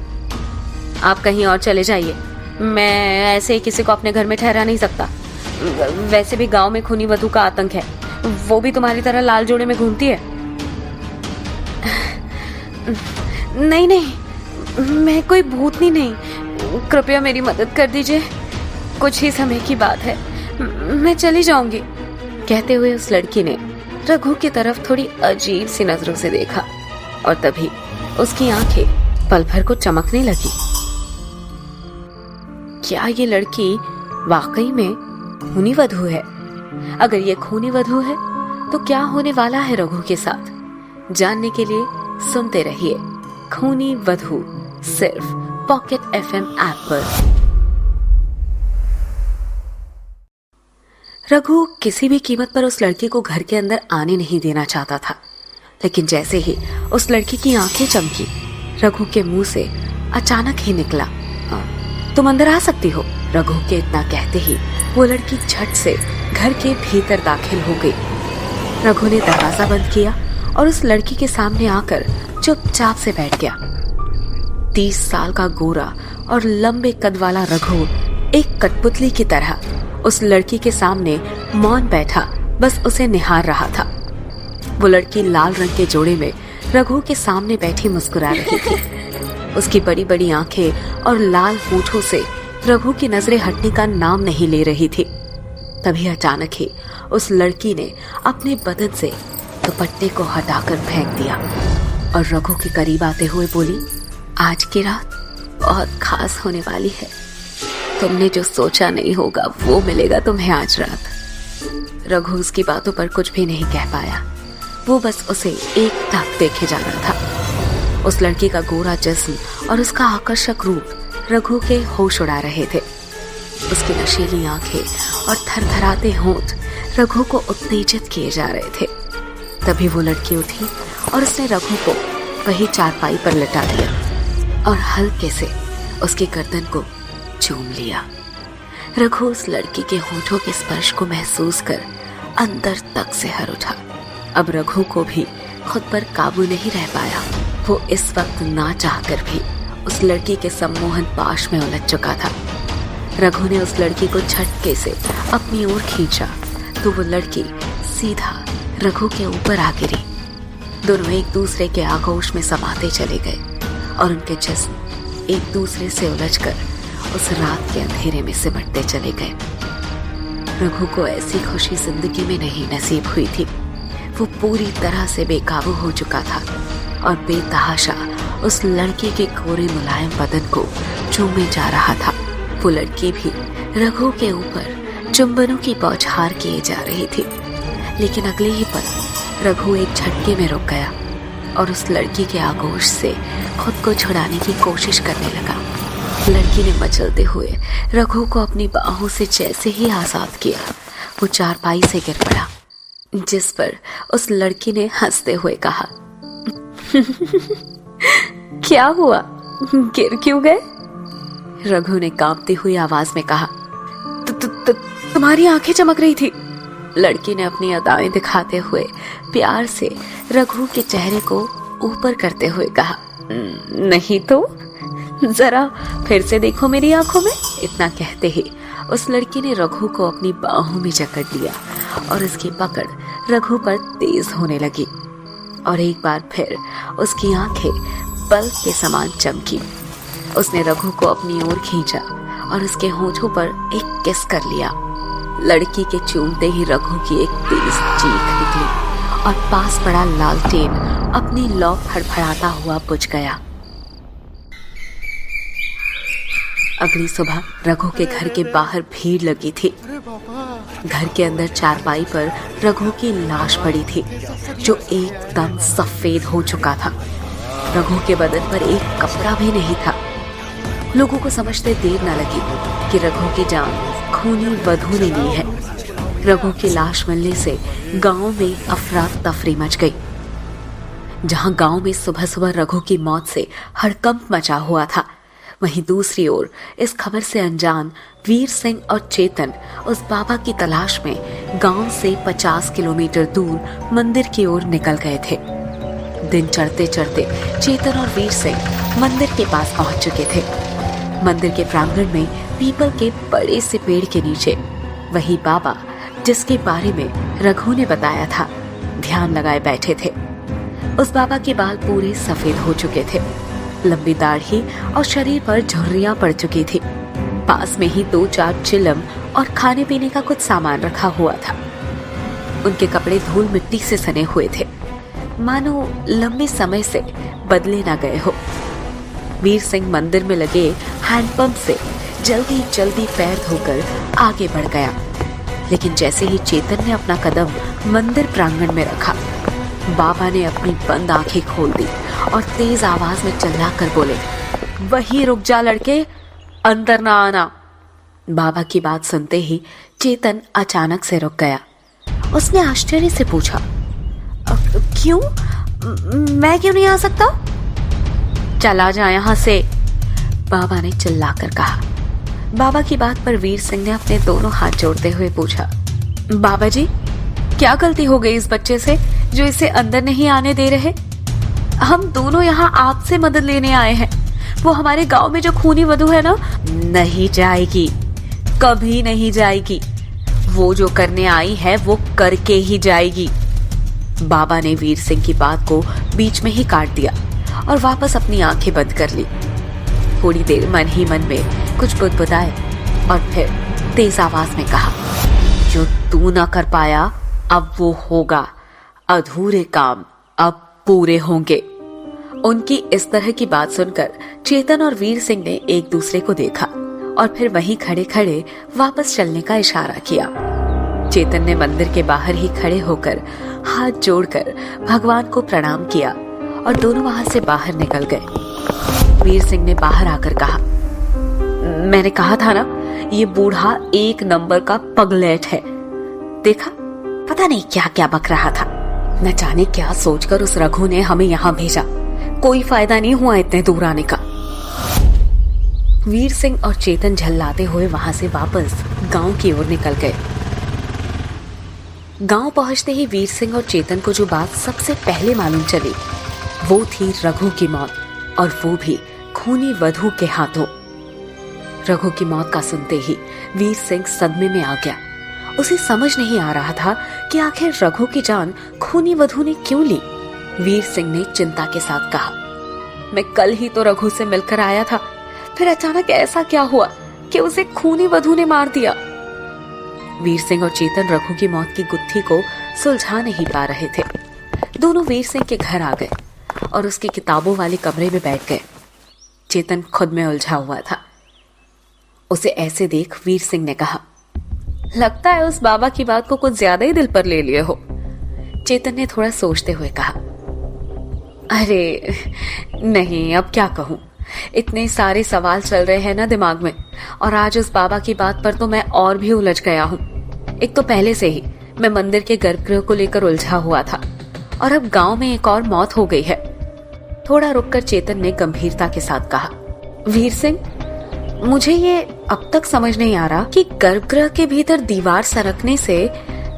आप कहीं और चले जाइए, मैं ऐसे ही किसी को अपने घर में ठहरा नहीं सकता। वैसे भी गांव में खूनी वधू का आतंक है, वो भी तुम्हारी तरह लाल जोड़े में घूमती है। नहीं नहीं, मैं कोई भूतनी नहीं, कृपया मेरी मदद कर दीजिए, कुछ ही समय की बात है, मैं चली जाऊंगी। कहते हुए उस लड़की ने रघु की तरफ थोड़ी अजीब सी नजरों से देखा और तभी उसकी आंखें पल भर को चमकने लगी। क्या ये लड़की वाकई में खूनी वधू है? अगर ये खूनी वधू है तो क्या होने वाला है रघु के साथ? जानने के लिए सुनते रहिए खूनी वधू, सिर्फ पॉकेट एफएम ऐप पर। रघु किसी भी कीमत पर उस लड़की को घर के अंदर आने नहीं देना चाहता था, लेकिन जैसे ही उस लड़की की आंखें चमकी, रघु के मुंह से अचानक ही निकला, तुम अंदर आ सकती हो। रघु के इतना कहते ही वो लड़की झट से घर के भीतर दाखिल हो गई। रघु ने दरवाजा बंद किया और उस लड़की के सामने आकर चुपचाप से बैठ गया। 30 साल का गोरा और लंबे कद वाला रघु एक कठपुतली की तरह उस लड़की के सामने मौन बैठा बस उसे निहार रहा था। वो लड़की लाल रंग के जोड़े में रघु के सामने बैठी मुस्कुरा रही थी। उसकी बड़ी बड़ी आंखें और लाल होठों से रघु की नजरें हटने का नाम नहीं ले रही थी। तभी अचानक ही उस लड़की ने अपने बदन से दुपट्टे को हटाकर फेंक दिया और रघु के करीब आते हुए बोली, आज की रात बहुत खास होने वाली है, तुमने जो सोचा नहीं होगा वो मिलेगा तुम्हें आज रात। रघु उसकी बातों पर कुछ भी नहीं कह पाया, वो बस उसे एकटक देखे जा रहा था। उस लड़की का गोरा जिस्म और उसका आकर्षक रूप रघु के होश उड़ा रहे थे। उसकी नशीली आंखें और थरथराते होंठ रघु को उत्तेजित किए जा रहे थे। तभी वो लड़की उठी और उसने रघु को वही चारपाई पर लटा दिया और हल्के से उसकी गर्दन को चूम लिया। रघु उस लड़की के होठों के स्पर्श को महसूस कर अंदर तक से हर उठा। अब रघु को भी खुद पर काबू नहीं रह पाया। वो इस वक्त ना चाहकर भी उस लड़की के सम्मोहन पाश में उलझ चुका था। रघु ने उस लड़की को झटके से अपनी ओर खींचा तो वो लड़की सीधा रघु के ऊपर आ गिरी। दोनों एक दूसरे के आगोश में समाते चले गए और उनके जिस्म एक दूसरे से उलझकर उस रात के अंधेरे में सिमटते चले गए। रघु को ऐसी खुशी जिंदगी में नहीं नसीब हुई थी। वो पूरी तरह से बेकाबू हो चुका था और बेतहाशा उस लड़की के गोरे मुलायम बदन को चूमे जा रहा था। वो लड़की भी रघु के ऊपर चुंबनों की बौछार किए जा रही थी, लेकिन अगले ही पल रघु एक झटके में रुक गया। और उस लड़की के आगोश से खुद को छुड़ाने की कोशिश करने लगा। लड़की ने मचलते हुए रघु को अपनी बाहों से जैसे ही आजाद किया, वो चारपाई से गिर पड़ा, जिस पर उस लड़की ने हंसते हुए कहा, क्या हुआ, गिर क्यों गए? रघु ने कांपती हुई आवाज में कहा, तुम्हारी आंखें चमक रही थी। लड़की ने अपनी अदाएं दिखाते हुए प्यार से रघु के चेहरे को ऊपर करते हुए कहा, नहीं तो जरा फिर से देखो मेरी आंखों में। इतना कहते ही उस लड़की ने रघु को अपनी बाहों में जकड़ लिया और उसकी पकड़ रघु पर तेज होने लगी और एक बार फिर उसकी आंखें बल्ब के समान चमकी। उसने रघु को अपनी ओर खींचा और उसके होठों पर एक किस कर लिया। लड़की के चूमते ही रघु की एक तेज चीख निकली और पास पड़ा लालटेन अपनी लौ फड़फड़ाता हुआ बुझ गया। अगली सुबह रघु के घर के बाहर भीड़ लगी थी। घर के अंदर चारपाई पर रघु की लाश पड़ी थी, जो एकदम सफेद हो चुका था। रघु के बदन पर एक कपड़ा भी नहीं था। लोगों को समझते देर न लगी कि रघु की जान खूनी वधू ने ली है। रघु की लाश मिलने से गांव में अफरा तफरी मच गई। जहां गांव में सुबह सुबह रघु की मौत से हड़कंप मचा हुआ था, वहीं दूसरी ओर इस खबर से अनजान वीर सिंह और चेतन उस बाबा की तलाश में गांव से 50 किलोमीटर दूर मंदिर की ओर निकल गए थे। दिन चढ़ते चढ़ते चेतन और वीर सिंह मंदिर के पास पहुंच चुके थे। मंदिर के प्रांगण में पीपल के बड़े से पेड़ के नीचे वही बाबा जिसके बारे में रघु ने बताया था, ध्यान लगाए बैठे थे। उस बाबा के बाल पूरे सफेद हो चुके थे, लंबी दाढ़ी और शरीर पर झुर्रियां पड़ चुकी थी। पास में ही 2-4 चिलम और खाने पीने का कुछ सामान रखा हुआ था। उनके कपड़े धूल मिट्टी से सने हुए थे, मानो लंबे समय से बदले ना गए हो। वीर सिंह मंदिर में लगे हैंडपंप से जल्दी जल्दी पैर धोकर आगे बढ़ गया, लेकिन जैसे ही चेतन ने अपना कदम मंदिर प्रांगण में रखा, बाबा ने अपनी बंद आंखें खोल दी और तेज आवाज में चिल्लाकर बोले, वहीं रुक जा लड़के, अंदर ना आना। बाबा की बात सुनते ही चेतन अचानक से रुक गया। उसने आश्चर्य से पूछा, क्यों? मैं क्यों नहीं आ सकता? चला जा यहाँ से, बाबा ने चिल्लाकर कहा। बाबा की बात पर वीर सिंह ने अपने दोनों हाथ जोड़ते हुए पूछा, बाबा जी, क्या गलती हो गई इस बच्चे से जो इसे अंदर नहीं आने दे रहे? हम दोनों यहाँ आपसे मदद लेने आए हैं। वो हमारे गांव में जो खूनी वधू है ना, नहीं जाएगी, कभी नहीं जाएगी। वो जो करने आई है वो करके ही जाएगी। बाबा ने वीर सिंह की बात को बीच में ही काट दिया और वापस अपनी आंखें बंद कर ली। थोड़ी देर मन ही मन में कुछ बुदबुदाए और फिर तेज आवाज में कहा, जो तू ना कर पाया अब वो होगा, अधूरे काम अब पूरे होंगे। उनकी इस तरह की बात सुनकर चेतन और वीर सिंह ने एक दूसरे को देखा और फिर वहीं खड़े खड़े वापस चलने का इशारा किया। चेतन ने मंदिर के बाहर ही खड़े होकर हाथ जोड़कर भगवान को प्रणाम किया और दोनों वहां से बाहर निकल गए। वीर सिंह ने बाहर आकर कहा, मैंने कहा था ना, ये बूढ़ा एक नंबर का पगलेट है। देखा, पता नहीं क्या क्या बक रहा था। न जाने क्या सोचकर उस रघु ने हमें यहाँ भेजा। कोई फायदा नहीं हुआ इतने दूर आने का। वीर सिंह और चेतन झल्लाते हुए वहां से वापस गांव की ओर निकल गए। गांव पहुंचते ही वीर सिंह और चेतन को जो बात सबसे पहले मालूम चली वो थी रघु की मौत, और वो भी खूनी वधू के हाथों। रघु की मौत का सुनते ही वीर सिंह सदमे में आ गया। उसे समझ नहीं आ रहा था कि आखिर रघु की जान खूनी वधू ने क्यों ली। वीर सिंह ने चिंता के साथ कहा, मैं कल ही तो रघु से मिलकर आया था, फिर अचानक ऐसा क्या हुआ कि उसे खूनी वधू ने मार दिया। वीर सिंह और चेतन रघु की मौत की गुत्थी को सुलझा नहीं पा रहे थे। दोनों वीर सिंह के घर आ गए और उसके किताबों वाले कमरे में बैठ गए। चेतन खुद में उलझा हुआ था। उसे ऐसे देख वीर सिंह ने कहा, लगता है उस बाबा की बात को कुछ ज्यादा ही दिल पर ले लिए हो। चेतन ने थोड़ा सोचते हुए कहा, अरे नहीं, अब क्या कहूँ, इतने सारे सवाल चल रहे हैं ना दिमाग में, और आज उस बाबा की बात पर तो मैं और भी उलझ गया हूँ। एक तो पहले से ही मैं मंदिर के गर्भगृह को लेकर उलझा हुआ था, और अब गांव में एक और मौत हो गई है। थोड़ा रुककर चेतन ने गंभीरता के साथ कहा, वीर सिंह, मुझे ये अब तक समझ नहीं आ रहा कि गर्भगृह के भीतर दीवार सरकने से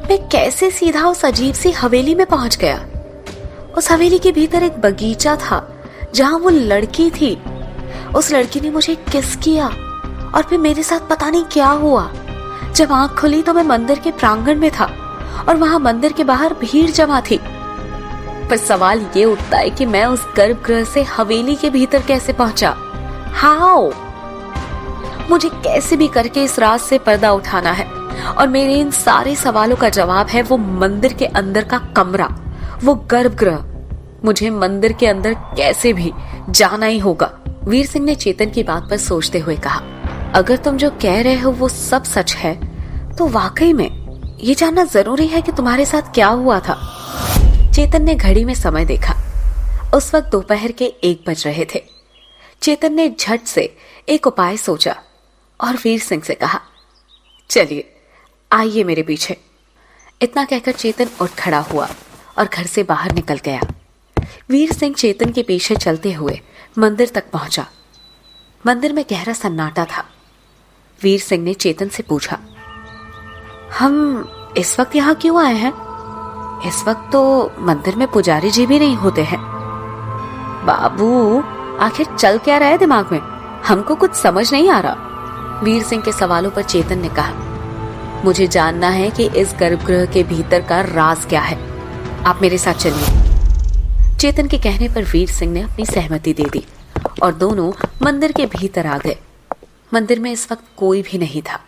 मैं कैसे सीधा उस अजीब सी हवेली में पहुंच गया। उस हवेली के भीतर एक बगीचा था जहां वो लड़की थी। उस लड़की ने मुझे किस किया और फिर मेरे साथ पता नहीं क्या हुआ। जब आंख खुली तो मैं मंदिर के प्रांगण में था और वहां मंदिर के बाहर भीड़ जमा थी। पर सवाल ये उठता है कि मैं उस गर्भगृह से हवेली के भीतर कैसे पहुंचा। हाउ? मुझे कैसे भी करके इस राज से पर्दा उठाना है, और मेरे इन सारे सवालों का जवाब है वो मंदिर के अंदर का कमरा, वो गर्भगृह। मुझे मंदिर के अंदर कैसे भी जाना ही होगा। वीर सिंह ने चेतन की बात पर सोचते हुए कहा, अगर तुम जो कह रहे हो वो सब सच है तो वाकई में ये जानना जरूरी है कि तुम्हारे साथ क्या हुआ था। चेतन ने घड़ी में समय देखा। उस वक्त दोपहर के 1 बज रहे थे। चेतन ने झट से एक उपाय सोचा और वीर सिंह से कहा, चलिए आइए मेरे पीछे। इतना कहकर चेतन उठ खड़ा हुआ और घर से बाहर निकल गया। वीर सिंह चेतन के पीछे चलते हुए मंदिर तक पहुंचा। मंदिर में गहरा सन्नाटा था। वीर सिंह ने चेतन से पूछा, हम इस वक्त यहाँ क्यों आए हैं? इस वक्त तो मंदिर में पुजारी जी भी नहीं होते हैं। बाबू, आखिर चल क्या रहा है दिमाग में? हमको कुछ समझ नहीं आ रहा। वीर सिंह के सवालों पर चेतन ने कहा, मुझे जानना है कि इस गर्भगृह के भीतर का राज क्या है। आप मेरे साथ चलिए। चेतन के कहने पर वीर सिंह ने अपनी सहमति दे दी और दोनों मंदिर के भीतर आ गए। मंदिर में इस वक्त कोई भी नहीं था।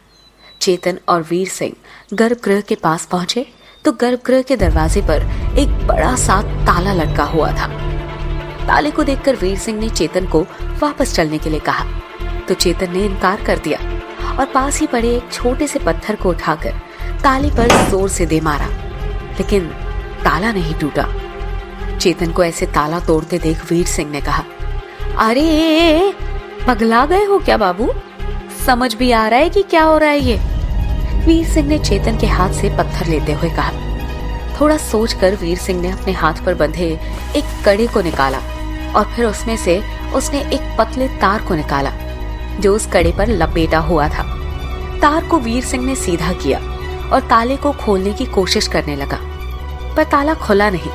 चेतन और वीर सिंह गर्भगृह के पास पहुंचे तो गर्भगृह के दरवाजे पर एक बड़ा सा ताला लटका हुआ था। ताले को देखकर वीर सिंह ने चेतन को वापस चलने के लिए कहा तो चेतन ने इनकार कर दिया और पास ही पड़े एक छोटे से पत्थर को उठाकर ताले पर जोर से दे मारा, लेकिन ताला नहीं टूटा। चेतन को ऐसे ताला तोड़ते देख वीर सिंह ने कहा, अरे पगला गए हो क्या बाबू? समझ भी आ रहा है कि क्या हो रहा है ये? वीर सिंह ने चेतन के हाथ से पत्थर लेते हुए कहा। थोड़ा सोचकर वीर सिंह ने अपने हाथ पर बंधे एक कड़े को निकाला और फिर उसमें से उसने एक पतले तार को निकाला जो उस कड़े पर लपेटा हुआ था। तार को वीर सिंह ने सीधा किया और ताले को खोलने की कोशिश करने लगा, पर ताला खुला नहीं।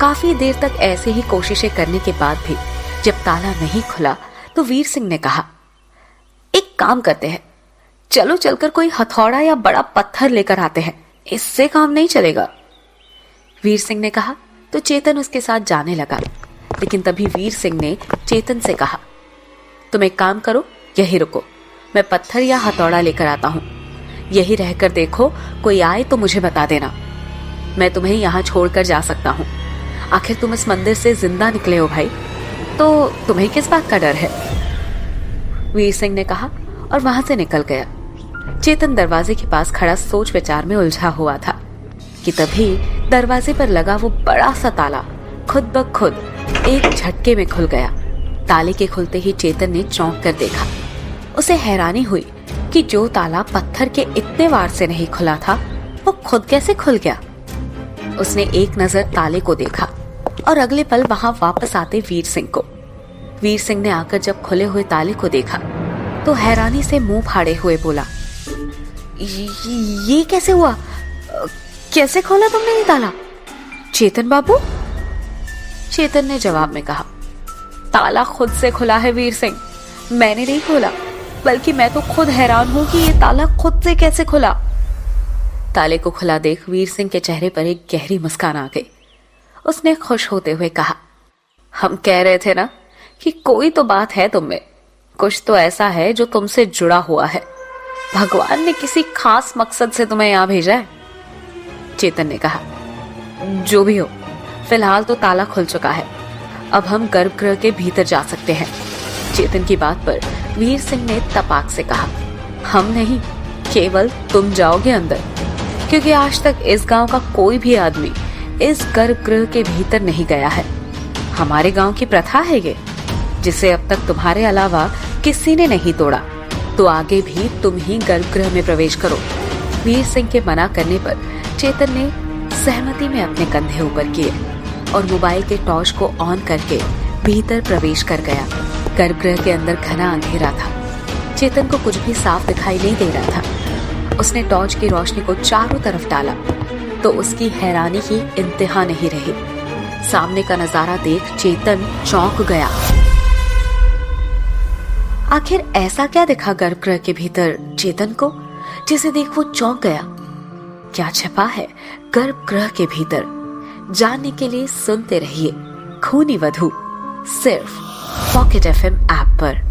काफी देर तक ऐसे ही कोशिशें करने के बाद भी जब ताला नहीं खुला तो वीर सिंह ने कहा, एक काम करते हैं, चलो चलकर कोई हथौड़ा या बड़ा पत्थर लेकर आते हैं, इससे काम नहीं चलेगा। वीर सिंह ने कहा तो चेतन उसके साथ जाने लगा, लेकिन तभी वीर सिंह ने चेतन से कहा, तुम एक काम करो, यही रुको, मैं पत्थर या हथौड़ा लेकर आता हूँ। यही रहकर देखो, कोई आए तो मुझे बता देना। मैं तुम्हें यहाँ छोड़कर जा सकता हूँ। आखिर तुम इस मंदिर से जिंदा निकले हो भाई, तो तुम्हें किस बात का डर है? वीर सिंह ने कहा और वहां से निकल गया। चेतन दरवाजे के पास खड़ा सोच विचार में उलझा हुआ था कि तभी दरवाजे पर लगा वो बड़ा सा ताला खुद ब खुद एक झटके में खुल गया। ताले के खुलते ही चेतन ने चौंक कर देखा। उसे हैरानी हुई कि जो ताला पत्थर के इतने वार से नहीं खुला था वो खुद कैसे खुल गया। उसने एक नजर ताले को देखा और अगले पल वहां वापस आते वीर सिंह को। वीर सिंह ने आकर जब खुले हुए ताले को देखा तो हैरानी से मुंह फाड़े हुए बोला, ये कैसे हुआ? कैसे खोला तुमने ये ताला? चेतन बाबू? चेतन ने जवाब में कहा, ताला खुद से खुला है वीर सिंह, मैंने नहीं खोला, बल्कि मैं तो खुद हैरान हूं कि ये ताला खुद से कैसे खुला। ताले को खुला देख वीर सिंह के चेहरे पर एक गहरी मुस्कान आ गई। उसने खुश होते हुए कहा, हम कह रहे थे ना कि कोई तो बात है तुम में, कुछ तो ऐसा है जो तुमसे जुड़ा हुआ है। भगवान ने किसी खास मकसद से तुम्हें यहाँ भेजा है। चेतन ने कहा, जो भी हो, फिलहाल तो ताला खुल चुका है, अब हम गर्भगृह के भीतर जा सकते हैं। चेतन की बात पर वीर सिंह ने तपाक से कहा, हम नहीं, केवल तुम जाओगे अंदर, क्योंकि आज तक इस गांव का कोई भी आदमी इस गर्भगृह के भीतर नहीं गया है। हमारे गांव की प्रथा है ये, जिसे अब तक तुम्हारे अलावा किसी ने नहीं तोड़ा। तो आगे भी तुम ही गर्भगृह में प्रवेश करो। वीर सिंह के मना करने पर चेतन ने सहमति में अपने कंधे ऊपर किए और मोबाइल के टॉर्च को ऑन करके भीतर प्रवेश कर गया। गर्भगृह के अंदर घना अंधेरा था। चेतन को कुछ भी साफ दिखाई नहीं दे रहा था। उसने टॉर्च की रोशनी को चारों तरफ डाला तो उसकी हैरानी की इंतहा नहीं रही। सामने का नजारा देख चेतन चौंक गया। आखिर ऐसा क्या दिखा गर्भगृह के भीतर चेतन को, जिसे देख वो चौंक गया? क्या छिपा है गर्भगृह के भीतर? जानने के लिए सुनते रहिए खूनी वधू, सिर्फ पॉकेट FM ऐप पर।